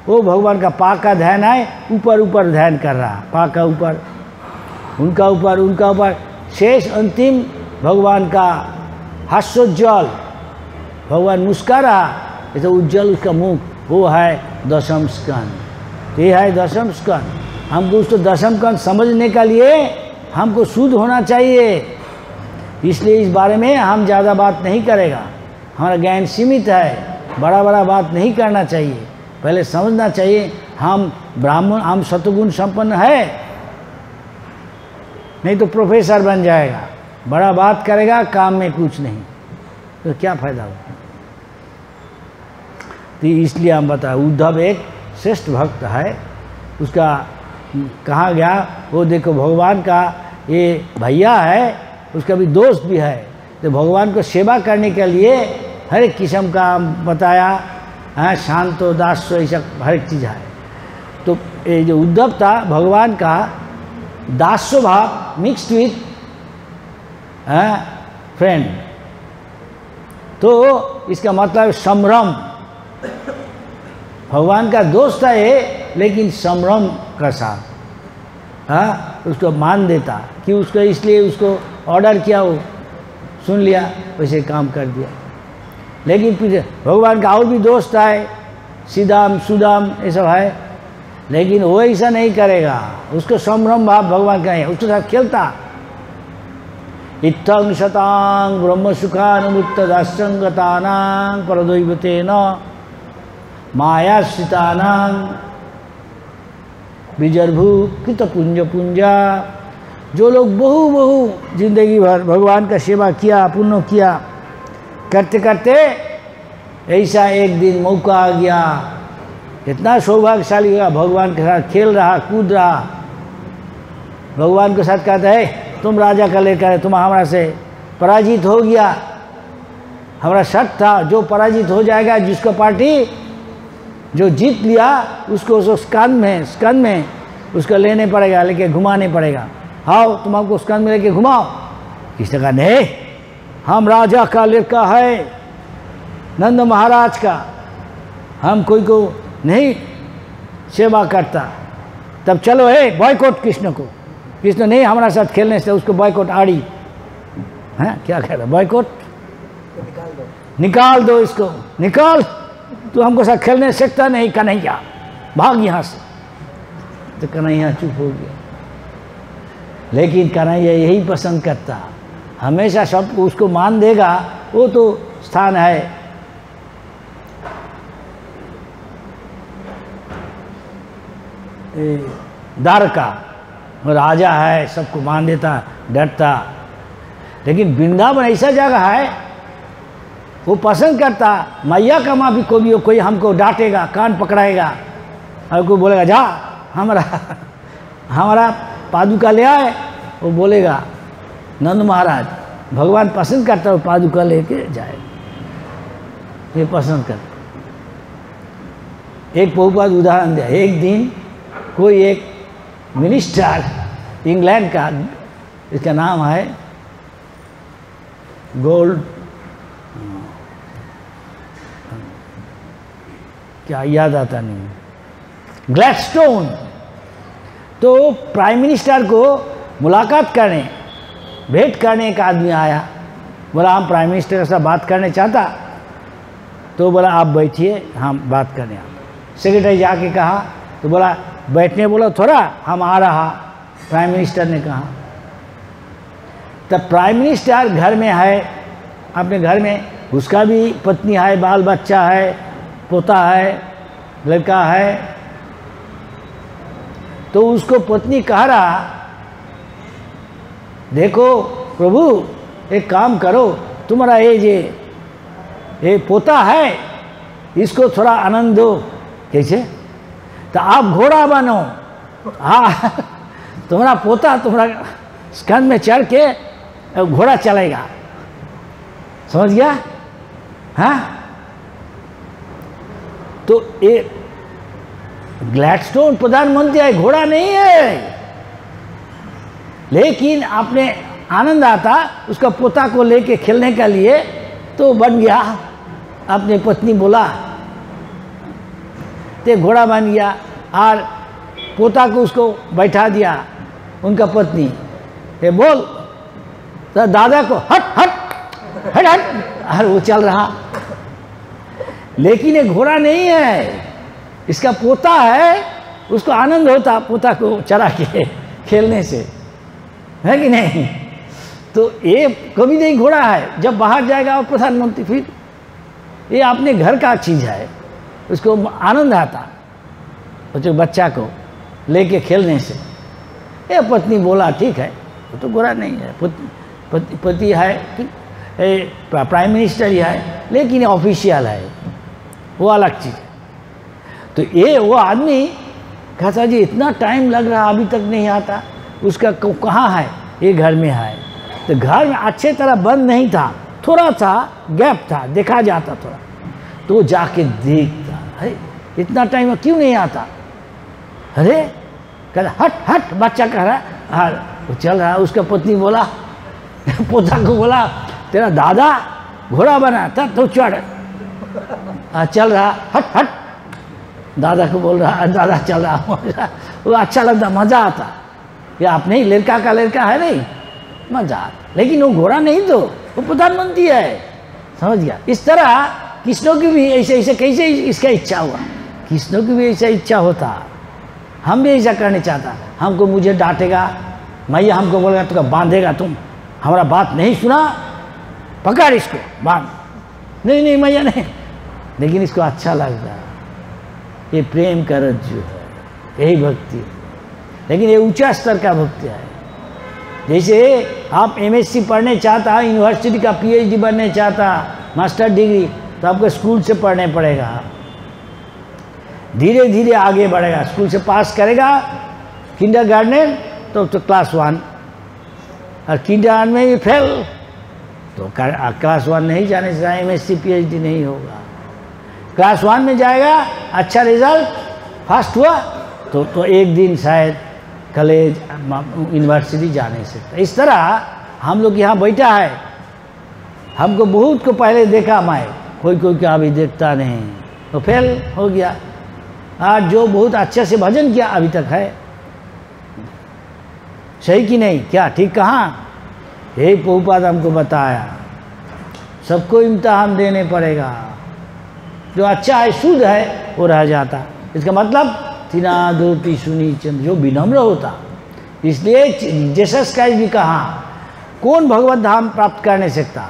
वो भगवान का पाक का ध्यान है, ऊपर ऊपर ध्यान कर रहा, पाक का ऊपर, उनका ऊपर, शेष अंतिम भगवान का हास्योज्जल, भगवान मुस्का रहा, ये तो उज्जवल उसका मुख, वो है 10वां स्कंद। ये है 10वां स्कंद। हमको उसको 10वां स्कंद समझने के लिए हमको शुद्ध होना चाहिए। इसलिए इस बारे में हम ज़्यादा बात नहीं करेगा, हमारा ज्ञान सीमित है, बड़ा बात नहीं करना चाहिए। पहले समझना चाहिए हम ब्राह्मण, हम सतगुण संपन्न है, नहीं तो प्रोफेसर बन जाएगा, बड़ा बात करेगा, काम में कुछ नहीं, तो क्या फायदा होगा? तो इसलिए हम बताएं, उद्धव एक श्रेष्ठ भक्त है। उसका कहा गया, वो देखो भगवान का ये भैया है, उसका भी दोस्त भी है। तो भगवान को सेवा करने के लिए हर एक किस्म का बताया है, शांतो दासो, ऐसा हर एक चीज़ है। तो ये जो उद्धव था, भगवान का दास्य भाव मिक्स्ड विथ फ्रेंड, तो इसका मतलब संभ्रम। भगवान का दोस्त है ये, लेकिन संभ्रम का साथ उसको मान देता कि उसको, इसलिए उसको ऑर्डर किया, वो सुन लिया, वैसे काम कर दिया। लेकिन फिर भगवान का और भी दोस्त है, सीधाम सुदाम, ये सब है, लेकिन वो ऐसा नहीं करेगा, उसको संभ्रम भाव भगवान का नहीं, उसके साथ खेलता। इत्थं शतांग ब्रह्म सुखानुमुक्त दास्यंगतानां परदैवतेन मायाश्रितानां विजर्भु कृत पुंजा। जो लोग बहु जिंदगी भर भगवान का सेवा किया, पुण्य किया, करते करते ऐसा एक दिन मौका आ गया, इतना सौभाग्यशाली हुआ, भगवान के साथ खेल रहा, कूद रहा, भगवान के साथ कहता है तुम राजा का लेकर, तुम हमारा से पराजित हो गया। हमारा शर्त था जो पराजित हो जाएगा, जिसको पार्टी जो जीत लिया उसको उस स्कंद में उसको लेने पड़ेगा, लेके घुमाने पड़ेगा। आओ तुम हमको स्कंद में लेके घुमाओ। किसने कहा नहीं, हम राजा का लड़का है, नंद महाराज का, हम कोई को नहीं सेवा करता। तब चलो है बॉयकॉट कृष्ण को। कृष्ण नहीं हमारे साथ खेलने से, उसको बॉयकॉट आड़ी है, क्या कह रहा बॉयकॉट, निकाल दो इसको, निकाल, तू हमको साथ खेलने सकता नहीं कन्हैया, भाग यहाँ से। तो कन्हैया चुप हो गया। लेकिन कन्हैया यही पसंद करता, हमेशा सब उसको मान देगा, वो तो स्थान है। द्वारका राजा है, सबको मान देता, डरता। लेकिन वृंदावन ऐसा जगह है वो पसंद करता, मैया का माँ भी कोई हमको डांटेगा, कान पकड़ाएगा और कोई बोलेगा जा हमारा पादुका ले आए, वो बोलेगा नंद महाराज, भगवान पसंद करता है वो पादुका लेके जाए, ये पसंद करता। एक प्रभुपाद उदाहरण दिया, एक दिन कोई एक मिनिस्टर इंग्लैंड का, इसका नाम है गोल्ड, क्या याद आता नहीं, ग्लैडस्टोन। तो प्राइम मिनिस्टर को मुलाकात करने, भेंट करने एक आदमी आया, बोला हम प्राइम मिनिस्टर के साथ बात करने चाहता। तो बोला आप बैठिए, हम बात करने। सेक्रेटरी जाके कहा, तो बोला बैठने, बोला थोड़ा हम आ रहा, प्राइम मिनिस्टर ने कहा। तब प्राइम मिनिस्टर घर में है, अपने घर में, उसका भी पत्नी है, बाल बच्चा है, पोता है, लड़का है। तो उसको पत्नी कह रहा, देखो प्रभु एक काम करो, तुम्हारा ये पोता है, इसको थोड़ा आनंद दो। कैसे? तो आप घोड़ा बनो, हाँ तुम्हारा पोता तुम्हारा स्कंद में चढ़ के घोड़ा चलेगा, समझ गया? हाँ, तो ये ग्लैडस्टोन प्रधानमंत्री है, घोड़ा नहीं है, लेकिन आपने आनंद आता उसका पोता को लेके खेलने के लिए, तो बन गया। अपने पत्नी बोला ते घोड़ा बन गया, और पोता को उसको बैठा दिया उनका पत्नी, ये बोल, तो दादा को हट हट हट हट, और वो चल रहा। लेकिन ये घोड़ा नहीं है, इसका पोता है, उसको आनंद होता पोता को चरा के खेलने से, है कि नहीं? तो ये कभी नहीं घोड़ा है, जब बाहर जाएगा वो प्रधानमंत्री, फिर ये अपने घर का चीज़ है, उसको आनंद आता जो बच्चा को लेके खेलने से। ये पत्नी बोला ठीक है, वो तो घोड़ा नहीं है, पति है, प्राइम मिनिस्टर ही है, लेकिन ऑफिशियल है, वो अलग चीज़ है। तो ये वो आदमी कहता जी इतना टाइम लग रहा अभी तक नहीं आता, उसका कहाँ है? ये घर में है। तो घर में अच्छे तरह बंद नहीं था, थोड़ा सा गैप था, देखा जाता थोड़ा, तो जाके देखता है इतना टाइम क्यों नहीं आता। अरे कह रहा हट हट, बच्चा कह रहा, हाँ वो चल रहा। उसका पत्नी बोला, पोता को बोला तेरा दादा घोड़ा बना था तो चढ़, चल रहा, हट हट। दादा को बोल रहा, दादा चल रहा, वो अच्छा लगता, मज़ा आता। ये अपने ही लड़का का लड़का है, नहीं मज़ा आता। लेकिन वो घोड़ा नहीं, तो वो प्रधानमंत्री है, समझ गया? इस तरह कृष्णों की भी ऐसे कैसे इसका इच्छा हुआ, कृष्णों की भी ऐसा इच्छा होता, हम भी ऐसा करने चाहता। हमको मुझे डांटेगा मैया, हमको बोलेगा तो बांधेगा, तुम हमारा बात नहीं सुना, पकड़ इसको बांध, नहीं नहीं मैया नहीं। लेकिन इसको अच्छा लगता, ये प्रेम का रज्जु है, यही भक्ति है। लेकिन ये ऊंचा स्तर का भक्ति है। जैसे आप MSc पढ़ने चाहता, यूनिवर्सिटी का PhD बनने चाहता, मास्टर डिग्री, तो आपको स्कूल से पढ़ने पड़ेगा, धीरे धीरे आगे बढ़ेगा। स्कूल से पास करेगा किंडरगार्टन तो क्लास 1, और किंडरगार्टन में भी फेल तो क्लास 1 नहीं जाने से MSc PhD नहीं होगा। क्लास 1 में जाएगा, अच्छा रिजल्ट फर्स्ट हुआ तो एक दिन शायद कॉलेज यूनिवर्सिटी जाने से। इस तरह हम लोग यहाँ बैठा है, हमको बहुत को पहले देखा मैं, कोई को अभी देखता नहीं, तो फेल हो गया। आज जो बहुत अच्छे से भजन किया अभी तक है, सही कि नहीं? क्या ठीक कहाँ? यही प्रभुपाद हमको बताया, सबको इम्तिहान देने पड़ेगा। जो अच्छा है, शुद्ध है, वो रह जाता। इसका मतलब तिना दोती सुनी चंद, जो विनम्र होता। इसलिए जीसस क्राइस्ट भी कहा, कौन भगवत धाम प्राप्त कर नहीं सकता?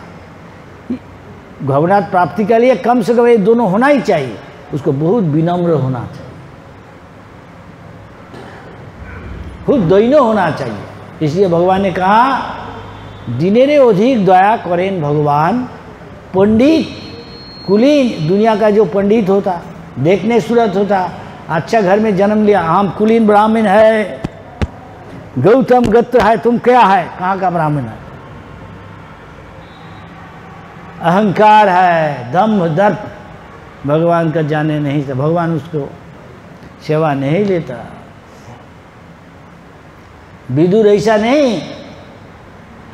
भगवनाथ प्राप्ति के लिए कम से कम ये दोनों होना ही चाहिए, उसको बहुत विनम्र होना चाहिए, खुद दोनों होना चाहिए। इसलिए भगवान ने कहा, दिनेरे अधिक दया करें भगवान, पंडित कुलीन, दुनिया का जो पंडित होता, देखने सूरत होता, अच्छा घर में जन्म लिया, हम कुलीन ब्राह्मण है, गौतम गोत्र है, तुम क्या है, कहाँ का ब्राह्मण है? अहंकार है, दम्भ दर्प, भगवान का जाने नहीं था, भगवान उसको सेवा नहीं लेता। विदुर ऐसा नहीं,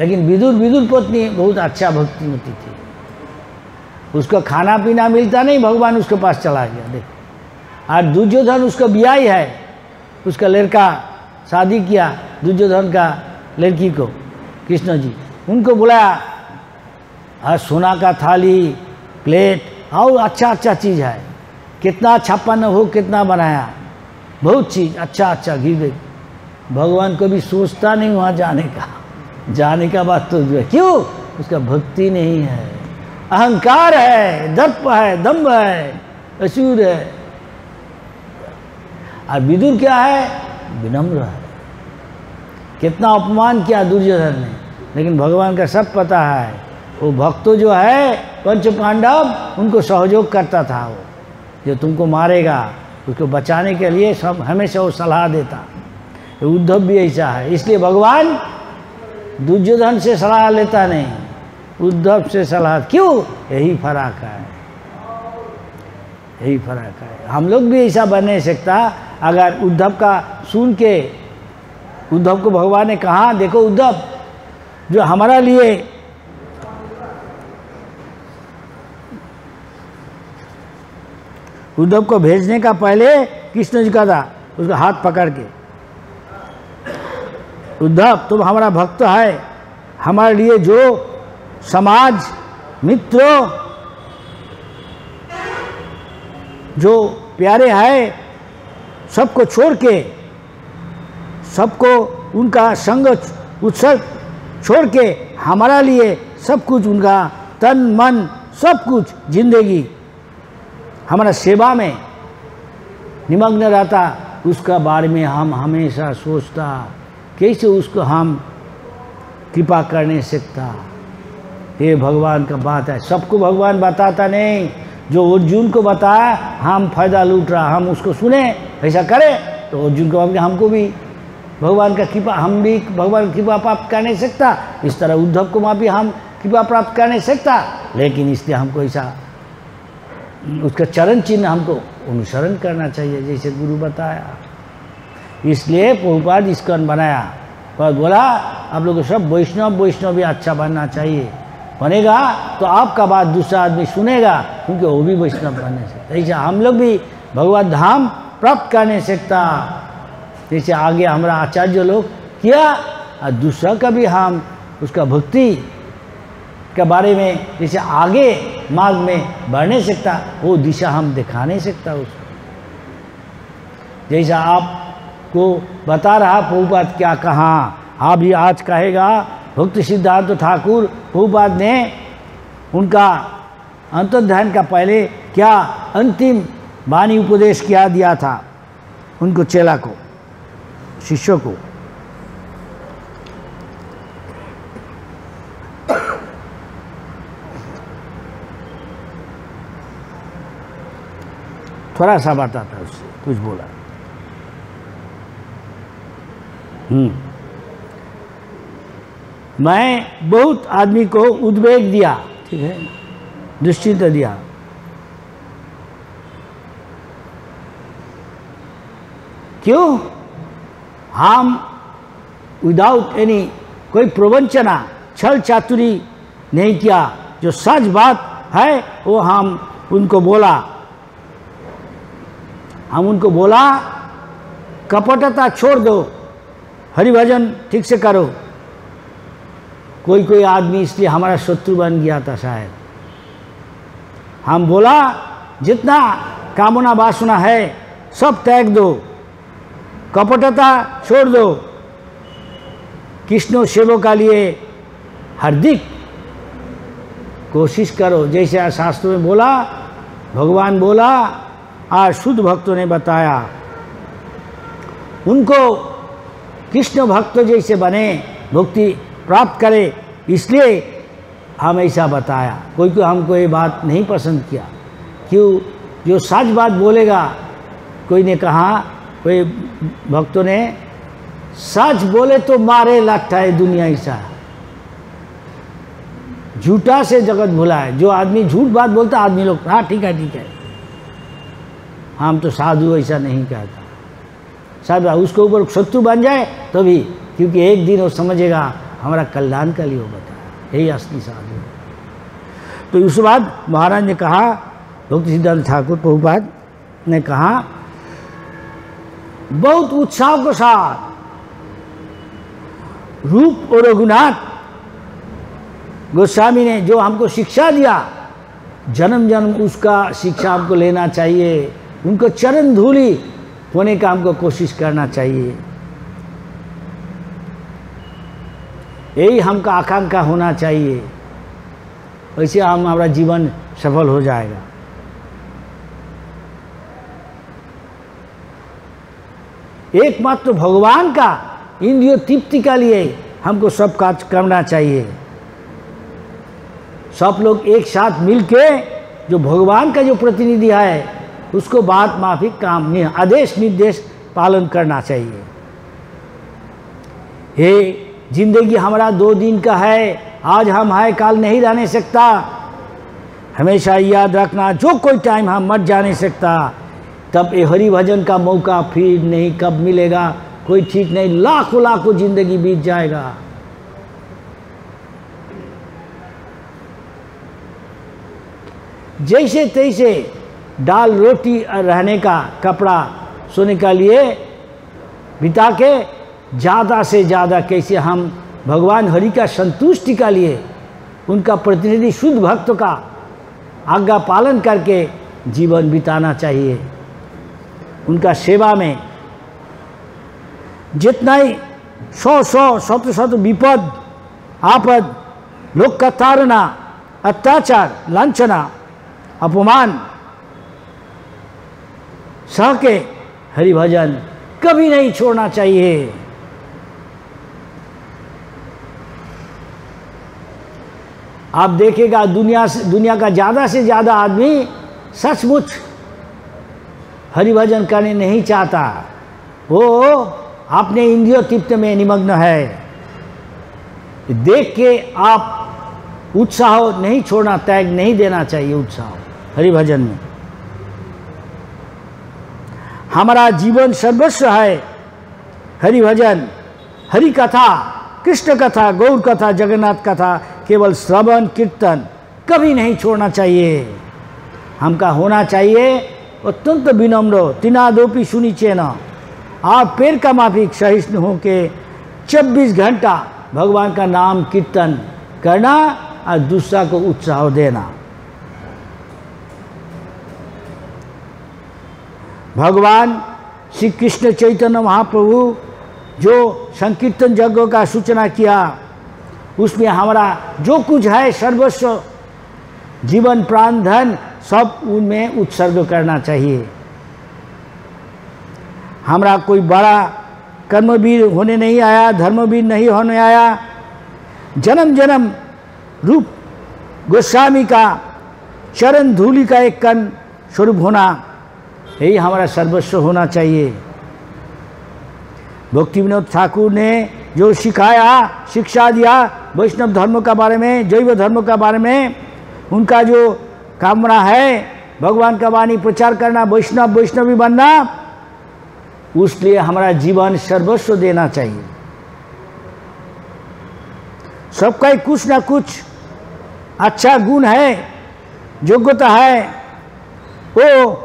लेकिन विदुर पत्नी बहुत अच्छा भक्ति होती थी, उसको खाना पीना मिलता नहीं, भगवान उसके पास चला गया। देख, और दुर्योधन उसका ब्याह है, उसका लड़का शादी किया, दुर्योधन का लड़की को कृष्ण जी, उनको बुलाया, और सोना का थाली प्लेट और अच्छा अच्छा चीज़ है, कितना छप्पन हो, कितना बनाया, बहुत चीज़ अच्छा अच्छा गिर गई। भगवान को भी सोचता नहीं वहाँ जाने का बात तो जो है, क्यों? उसका भक्ति नहीं है, अहंकार है, दर्प है, दम्भ है, असुर है। और विदुर क्या है? विनम्र है। कितना अपमान किया दुर्योधन ने, लेकिन भगवान का सब पता है। वो भक्त जो है पंच पांडव, उनको सहयोग करता था, वो जो तुमको मारेगा उसको बचाने के लिए सब हमेशा वो सलाह देता। उद्धव भी ऐसा है, इसलिए भगवान दुर्योधन से सलाह लेता नहीं, उद्धव से सलाह। क्यों? यही फर्क है, यही फर्क है। हम लोग भी ऐसा बन नहीं सकता। अगर उद्धव का सुन के, उद्धव को भगवान ने कहा, देखो उद्धव, जो हमारा लिए उद्धव को भेजने का पहले कृष्ण जी का था, उसका हाथ पकड़ के, उद्धव तुम हमारा भक्त है, हमारे लिए जो समाज मित्रों जो प्यारे हैं सबको छोड़ के, सबको उनका संग उत्सव छोड़ के हमारा लिए सब कुछ, उनका तन मन सब कुछ जिंदगी हमारा सेवा में निमग्न रहता, उसका बारे में हम हमेशा सोचता, कैसे उसको हम कृपा करने सकता। ये भगवान का बात है। सबको भगवान बताता नहीं, जो अर्जुन को बताया हम फायदा लूट रहा, हम उसको सुने ऐसा करें, तो अर्जुन को हमको भी भगवान का कृपा, हम भी भगवान की कृपा प्राप्त कर नहीं सकता। इस तरह उद्धव को भी हम कृपा प्राप्त कर नहीं सकता, लेकिन इसलिए हमको ऐसा उसका चरण चिन्ह हमको अनुसरण करना चाहिए, जैसे गुरु बताया। इसलिए प्रभुपाद इस्कॉन बनाया, पर बोला आप लोग सब वैष्णव भी अच्छा बनना चाहिए, बनेगा तो आपका बात दूसरा आदमी सुनेगा, क्योंकि वो भी वैष्णव बनने से। ऐसा हम लोग भी भगवत धाम प्राप्त कर नहीं सकता, जैसे आगे हमारा आचार्य लोग किया, और दूसरा का भी हम उसका भक्ति के बारे में जैसे आगे मार्ग में बढ़ नहीं सकता, वो दिशा हम दिखा नहीं सकता उसको। जैसा आपको बता रहा प्रभुपाद क्या कहा, आप भी आज कहेगा भक्त सिद्धार्थ ठाकुर प्रभुपाद ने उनका अंतर्ध्यान का पहले क्या अंतिम वाणी उपदेश क्या दिया था उनको, चेला को, शिष्यों को। थोड़ा सा बताता उससे कुछ बोला। मैं बहुत आदमी को उद्वेग दिया, ठीक है, दुश्चिंत दिया। क्यों? हम विदाउट एनी कोई प्रवंचना, छल चातुरी नहीं किया। जो सच बात है वो हम उनको बोला। हम उनको बोला कपटता छोड़ दो, हरिभजन ठीक से करो। कोई कोई आदमी इसलिए हमारा शत्रु बन गया था शायद। हम बोला जितना कामना वासना है सब त्याग दो, कपटता छोड़ दो, कृष्ण सेवा के लिए हार्दिक कोशिश करो। जैसे शास्त्रों में बोला, भगवान बोला और शुद्ध भक्तों ने बताया, उनको कृष्ण भक्त जैसे बने, भक्ति प्राप्त करे, इसलिए हम ऐसा बताया। कोई कोई हमको ये बात नहीं पसंद किया। क्यों? जो सच बात बोलेगा, कोई ने कहा, कोई भक्तों ने, सच बोले तो मारे लगता है दुनिया ऐसा, झूठा से जगत भुला है। जो आदमी झूठ बात बोलता, आदमी लोग हाँ ठीक है ठीक है, हम तो साधु ऐसा नहीं कहता। साधु उसके ऊपर शत्रु बन जाए तो भी, क्योंकि एक दिन वो समझेगा हमारा कल्याण के लिए वो बताया, यही असली साधु है। तो उसके बाद महाराज ने कहा, भक्ति सिद्धांत ठाकुर प्रभुपाद ने कहा बहुत उत्साह के साथ, रूप और रघुनाथ गोस्वामी ने जो हमको शिक्षा दिया, जन्म जन्म उसका शिक्षा हमको लेना चाहिए। उनको चरण धूली होने का हमको कोशिश करना चाहिए। यही हमका आकांक्षा होना चाहिए, वैसे हमारा जीवन सफल हो जाएगा। एकमात्र भगवान का इंद्रिय तृप्ति के लिए हमको सब काज करना चाहिए। सब लोग एक साथ मिलके जो भगवान का जो प्रतिनिधि है उसको बात माफिक काम में आदेश निर्देश पालन करना चाहिए। हे जिंदगी हमारा 2 दिन का है, आज हम है कल नहीं रहने सकता। हमेशा याद रखना, जो कोई टाइम हम मर जाने सकता। तब ये हरि भजन का मौका फिर नहीं कब मिलेगा कोई ठीक नहीं, लाखों लाखों जिंदगी बीत जाएगा। जैसे तैसे दाल रोटी रहने का, कपड़ा सोने का लिए बिता के ज़्यादा से ज़्यादा कैसे हम भगवान हरि का संतुष्टि का लिए, उनका प्रतिनिधि शुद्ध भक्त का आज्ञा पालन करके जीवन बिताना चाहिए। उनका सेवा में जितना ही 100 शत विपद आपद, लोक का ताड़ना, अत्याचार, लांछना, अपमान सह के हरि भजन कभी नहीं छोड़ना चाहिए। आप देखेगा दुनिया का ज़्यादा से ज़्यादा आदमी सचमुच हरि भजन करने नहीं चाहता, वो अपने इंद्रिय तृप्त में निमग्न है। देख के आप उत्साह नहीं छोड़ना, त्याग नहीं देना चाहिए उत्साह हरि भजन में। हमारा जीवन सर्वस्व है हरि भजन, हरि कथा, कृष्ण कथा, गौर कथा, जगन्नाथ कथा, केवल श्रवण कीर्तन कभी नहीं छोड़ना चाहिए। हमका होना चाहिए अत्यंत विनम्र, तिनादोपी सुनिचे न, आप पेड़ का माफिक सहिष्णु हो के 24 घंटा भगवान का नाम कीर्तन करना और दूसरा को उत्साह देना। भगवान श्री कृष्ण चैतन्य महाप्रभु जो संकीर्तन यज्ञ का सूचना किया, उसमें हमारा जो कुछ है सर्वस्व, जीवन प्राण धन सब उनमें उत्सर्ग करना चाहिए। हमारा कोई बड़ा कर्मवीर होने नहीं आया, धर्मवीर नहीं होने आया। जन्म जन्म रूप गोस्वामी का चरण धूलि का एक कण स्वरूप होना, यही हमारा सर्वस्व होना चाहिए। भक्ति विनोद ठाकुर ने जो सिखाया, शिक्षा दिया वैष्णव धर्म का बारे में, जैव धर्म का बारे में, उनका जो कामना है भगवान का वाणी प्रचार करना, वैष्णवी बनना, उसलिए हमारा जीवन सर्वस्व देना चाहिए। सबका ही कुछ ना कुछ अच्छा गुण है, योग्यता है, वो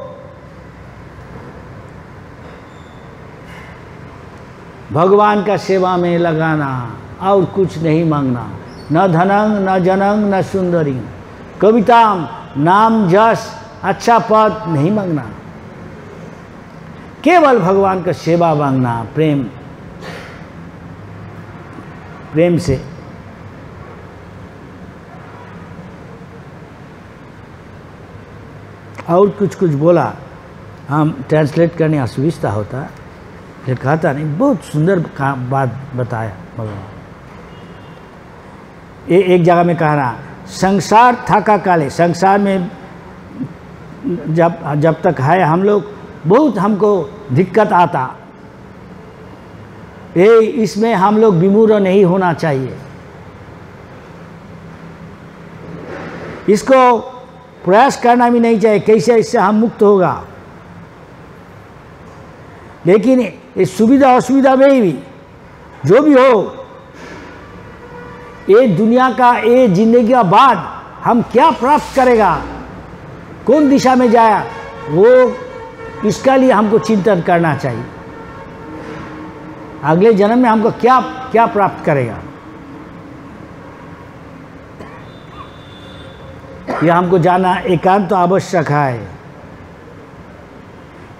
भगवान का सेवा में लगाना और कुछ नहीं मांगना। न धनंग न जनंग न सुंदरी, कविताम नाम जस अच्छा पद नहीं मांगना, केवल भगवान का सेवा मांगना प्रेम से। और कुछ बोला, हम ट्रांसलेट करने असुविधा होता, फिर कहता नहीं, बहुत सुंदर बात बताया भगवान। एक जगह में कह रहा, संसार थाका काले, संसार में जब तक है हम लोग, बहुत हमको दिक्कत आता, इसमें हम लोग विमूढ़ नहीं होना चाहिए, इसको प्रयास करना भी नहीं चाहिए कैसे इससे हम मुक्त होगा। लेकिन इस सुविधा असुविधा में भी जो भी हो, ये दुनिया का, ये जिंदगी का बाद हम क्या प्राप्त करेगा, कौन दिशा में जाया, वो इसका लिए हमको चिंतन करना चाहिए। अगले जन्म में हमको क्या क्या प्राप्त करेगा, यह हमको जानना एकांत तो आवश्यक है।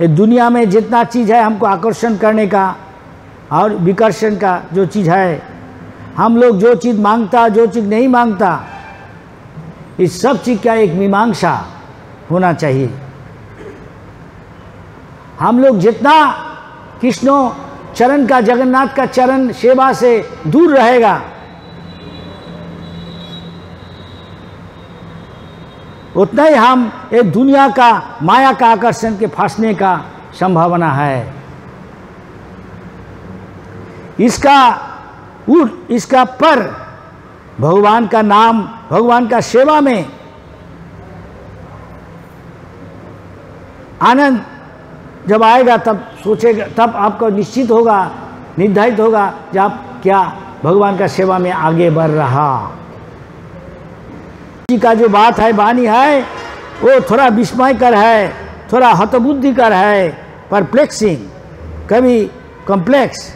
ये दुनिया में जितना चीज़ है हमको आकर्षण करने का और विकर्षण का जो चीज़ है, हम लोग जो चीज़ मांगता, जो चीज़ नहीं मांगता, इस सब चीज़ का एक मीमांसा होना चाहिए। हम लोग जितना कृष्ण चरण का, जगन्नाथ का चरण सेवा से दूर रहेगा, उतना ही हम एक दुनिया का, माया का आकर्षण के फंसने का संभावना है। इसका पर भगवान का नाम, भगवान का सेवा में आनंद जब आएगा, तब सोचेगा, तब आपको निश्चित होगा, निर्धारित होगा कि आप क्या भगवान का सेवा में आगे बढ़ रहा। का जो बात है, वाणी है, वो थोड़ा विस्मयकर है, थोड़ा हतबुद्धिकर है, परप्लेक्सिंग, कभी कॉम्प्लेक्स।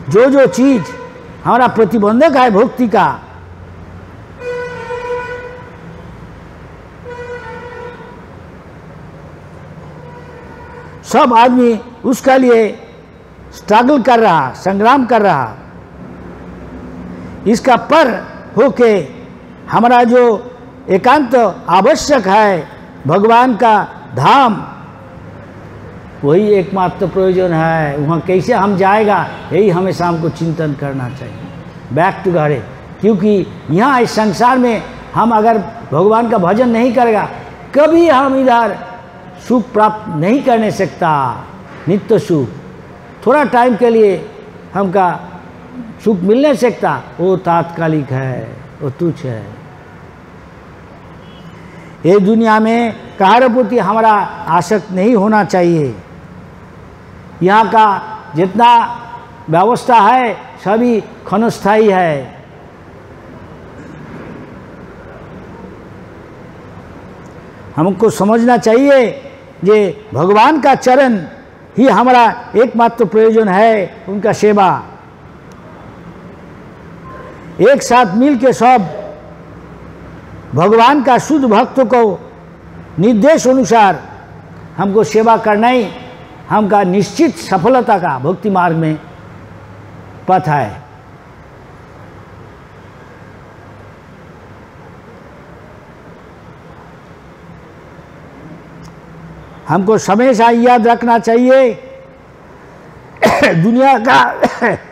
जो चीज हमारा प्रतिबंधक है भक्ति का, सब आदमी उसका लिए स्ट्रगल कर रहा, संग्राम कर रहा। इसका पर होके हमारा जो एकांत आवश्यक है, भगवान का धाम, वही एकमात्र प्रयोजन है। वहाँ कैसे हम जाएगा, यही हमेशा हमको चिंतन करना चाहिए। बैक टू घरे, क्योंकि यहाँ इस संसार में हम अगर भगवान का भजन नहीं करेगा, कभी हम इधर सुख प्राप्त नहीं करने सकता। नित्य सुख थोड़ा टाइम के लिए हमका सुख मिल नहीं सकता, वो तात्कालिक है, वो तुच्छ है। ये दुनिया में कार्य प्रति हमारा आसक्त नहीं होना चाहिए। यहाँ का जितना व्यवस्था है सभी क्षणस्थायी है। हमको समझना चाहिए ये भगवान का चरण ही हमारा एकमात्र प्रयोजन है, उनका सेवा। एक साथ मिल के सब भगवान का शुद्ध भक्त को निर्देश अनुसार हमको सेवा करना ही हमका निश्चित सफलता का भक्ति मार्ग में पथ है। हमको हमेशा याद रखना चाहिए दुनिया का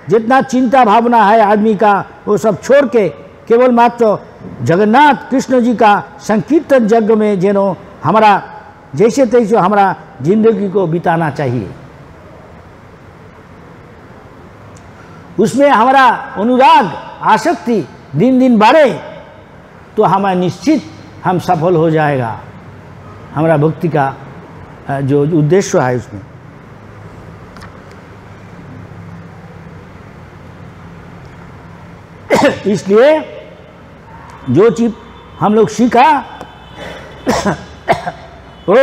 जितना चिंता भावना है आदमी का, वो सब छोड़ के केवल मात्र जगन्नाथ कृष्ण जी का संकीर्तन यज्ञ में जेनो हमारा जैसे तैसे हमारा जिंदगी को बिताना चाहिए। उसमें हमारा अनुराग आसक्ति दिन दिन बढ़े तो हमारा निश्चित हम सफल हो जाएगा हमारा भक्ति का जो उद्देश्य है उसमें। इसलिए जो चीज हम लोग सीखा वो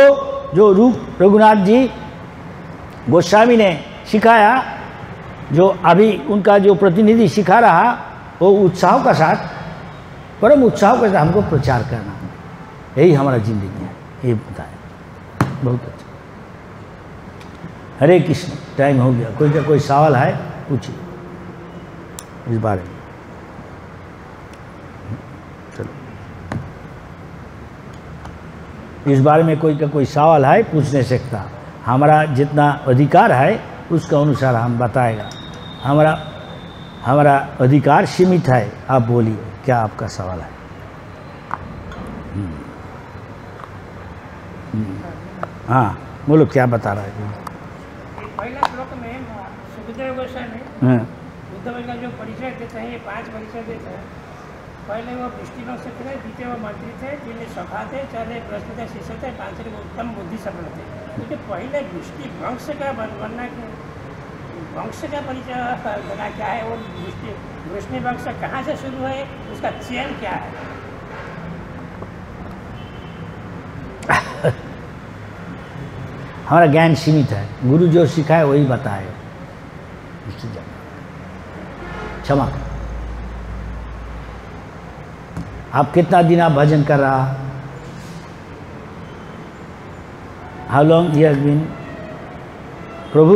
जो रूप रघुनाथ जी गोस्वामी ने सिखाया, जो अभी उनका जो प्रतिनिधि सिखा रहा, वो उत्साह का साथ परम उत्साह के साथ हमको प्रचार करना, यही हमारा जिंदगी है। ये बताया बहुत अच्छा। हरे कृष्ण। टाइम हो गया, कोई का कोई सवाल है पूछिए इस बारे में। चलो, इस बारे में कोई का कोई सवाल है पूछ नहीं सकता। हमारा जितना अधिकार है उसके अनुसार हम बताएगा। हमारा अधिकार सीमित है। आप बोलिए, क्या आपका सवाल है? हाँ बोलो, क्या बता रहा है? पहला श्लोक में सुखदेव गोस्वामी उद्धव का जो परिचय देते हैं, ये 5 परिचय देते हैं। पहले वो वृष्टिवंश थे, द्वितीय वो मंत्री थे, जिन्हें सभा थे, चौथे बृहस्पति शिष्य थे, 5वें वो उत्तम बुद्धि संपन्न थे। क्योंकि पहले वृष्टिवंश का बनना, वंश का परिचय देना क्या है, वो वृष्टिवंश कहाँ से शुरू है, उसका चयन क्या है? हमारा ज्ञान सीमित है, गुरु जो सिखाए वही बताए। क्षमा। आप कितना दिन आप भजन कर रहा? How long you have been? प्रभु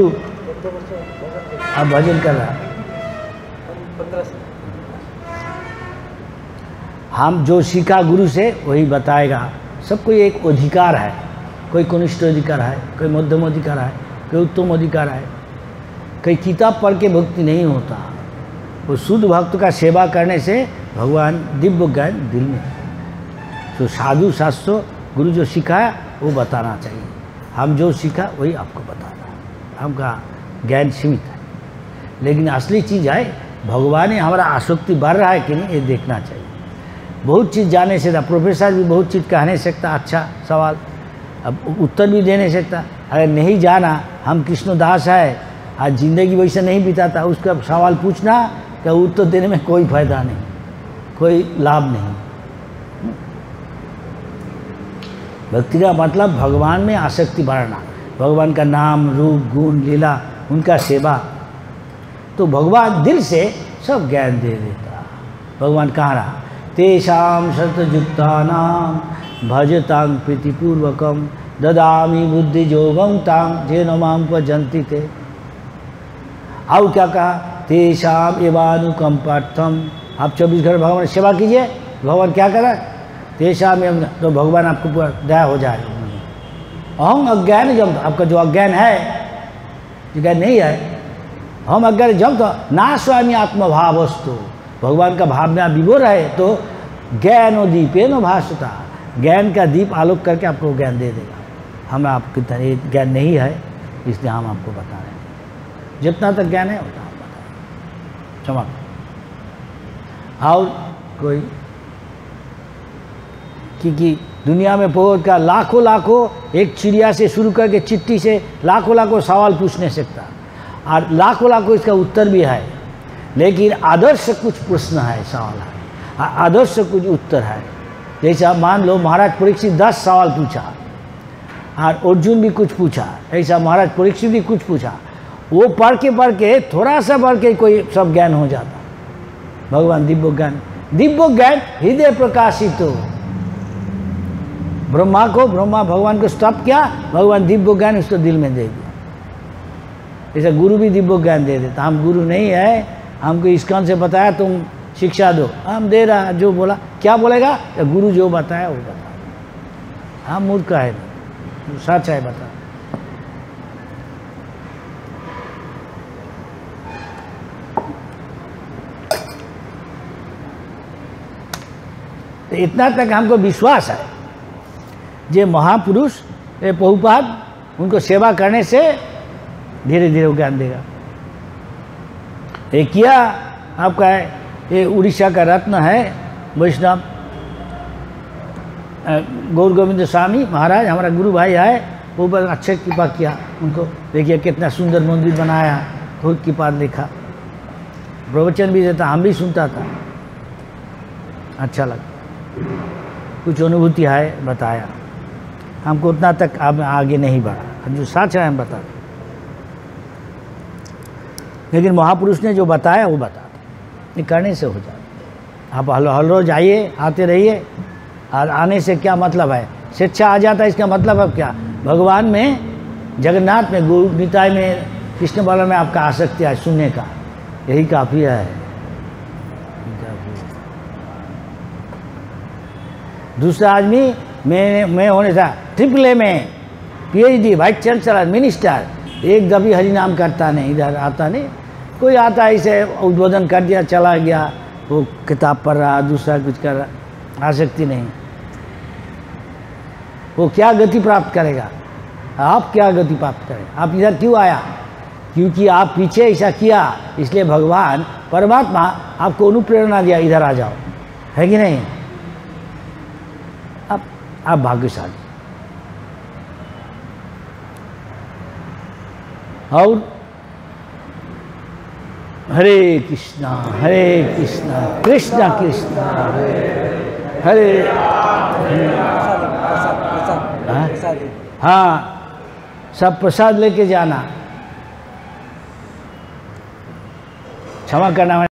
आप भजन कर रहा? 15 से। हम जो सीखा गुरु से वही बताएगा। सबको एक अधिकार है, कोई कनिष्ठ अधिकार है, कोई मध्यम अधिकार है, कोई उत्तम अधिकार है। कोई किताब पढ़ के भक्ति नहीं होता। वो शुद्ध भक्त का सेवा करने से भगवान दिव्य ज्ञान दिल में। तो साधु शास्त्र गुरु जो सिखाया वो बताना चाहिए। हम जो सीखा वही आपको बताना। हमका ज्ञान सीमित है, लेकिन असली चीज़ है भगवान ने हमारा आसक्ति बढ़ रहा है कि नहीं, ये देखना चाहिए। बहुत चीज़ जाने से था, प्रोफेसर भी बहुत चीज़ कह नहीं सकता, अच्छा सवाल अब उत्तर भी दे नहीं सकता। अगर नहीं जाना, हम कृष्णदास है, आज जिंदगी वैसे नहीं बिताता, उसका सवाल पूछना क्या उत्तर देने में कोई फायदा नहीं, कोई लाभ नहीं। भक्ति का मतलब भगवान में आसक्ति बढ़ाना, भगवान का नाम रूप गुण लीला उनका सेवा। तो भगवान दिल से सब ज्ञान दे देता। भगवान कहाँ रहा? तेषां सतयुक्तानां भजतां प्रीतिपूर्वकं ददामि बुद्धि योगं तां जेन मां भजन्ति ते। और क्या कहा? तेषां एवानुकंपार्थम। आप 24 घंटे भगवान की सेवा कीजिए, भगवान क्या करा? तेषां एव, तो भगवान आपको पूरा दया हो जाए। अहम अज्ञान जब, आपका जो अज्ञान है, ज्ञान नहीं है, हम अज्ञान जब तो ना स्वामी आत्मभावस्तु, भगवान का भाव में आप विभोर है तो ज्ञान दीपेन भासता, ज्ञान का दीप आलोक करके आपको ज्ञान दे देगा। हम आपकी तरह ज्ञान नहीं है, इसलिए हम आपको बता रहे हैं। जितना तक ज्ञान है उतना हम बता रहे हैं। क्षमा। और कोई, क्योंकि दुनिया में बहुत का लाखों एक चिड़िया से शुरू करके चिट्ठी से लाखों सवाल पूछ नहीं सकता, और लाखों इसका उत्तर भी है। लेकिन आदर्श कुछ प्रश्न है, सवाल है, आदर्श कुछ उत्तर है। जैसे आप मान लो महाराज परीक्षित 10 सवाल पूछा और अर्जुन भी कुछ पूछा, ऐसा महाराज परीक्षित भी कुछ पूछा। वो पढ़ के थोड़ा सा पढ़ के कोई सब ज्ञान हो जाता। भगवान दिव्य ज्ञान हृदय प्रकाशित हो। ब्रह्मा भगवान को स्तप किया, भगवान दिव्य ज्ञान उसको दिल में दे दिया। जैसे गुरु भी दिव्य ज्ञान दे देता। हम गुरु नहीं है, हमको इस्कॉन से बताया तुम शिक्षा दो, हम दे रहा, जो बोला क्या बोलेगा, गुरु जो बताया वो बता। हम मूर्ख है, सच है बता। तो इतना तक हमको विश्वास है जे महापुरुष ये प्रभुपाद उनको सेवा करने से धीरे धीरे वो ज्ञान देगा। ये किया आपका है, ये उड़ीसा का रत्न है वैष्णव गौर गोविंद स्वामी महाराज, हमारा गुरु भाई है, वो बस अच्छे कृपा किया उनको। देखिए कितना सुंदर मंदिर बनाया, बहुत कृपा लिखा, प्रवचन भी देता, हम भी सुनता था, अच्छा लगा, कुछ अनुभूति है बताया हमको। उतना तक अब आगे नहीं बढ़ा, जो सच है हम बता दें, लेकिन महापुरुष ने जो बताया वो बता दें, ये करने से हो जाता। आप हर रोज आइए, आते रहिए, और आने से क्या मतलब है, शिक्षा आ जाता है, इसका मतलब अब क्या, भगवान में, जगन्नाथ में, गुरु निताय में, कृष्ण बाला में आपका आसक्ति है सुनने का, यही काफ़ी है। दूसरा आदमी मैं होने था AAA में PhD, वाइस चांसलर, मिनिस्टर, एक कभी हरि नाम करता नहीं, इधर आता नहीं, कोई आता इसे उद्बोधन कर दिया चला गया, वो किताब पढ़ रहा, दूसरा कुछ कर रहा, आसक्ति नहीं। वो क्या गति प्राप्त करेगा, आप क्या गति प्राप्त करेगा। आप इधर क्यों आया, क्योंकि आप पीछे ऐसा किया, इसलिए भगवान परमात्मा आपको अनुप्रेरणा दिया, इधर आ जाओ, है कि नहीं। अब आप भाग्यशाली। और हरे कृष्णा कृष्णा कृष्णा हरे हाँ, सब प्रसाद लेके जाना, क्षमा करना।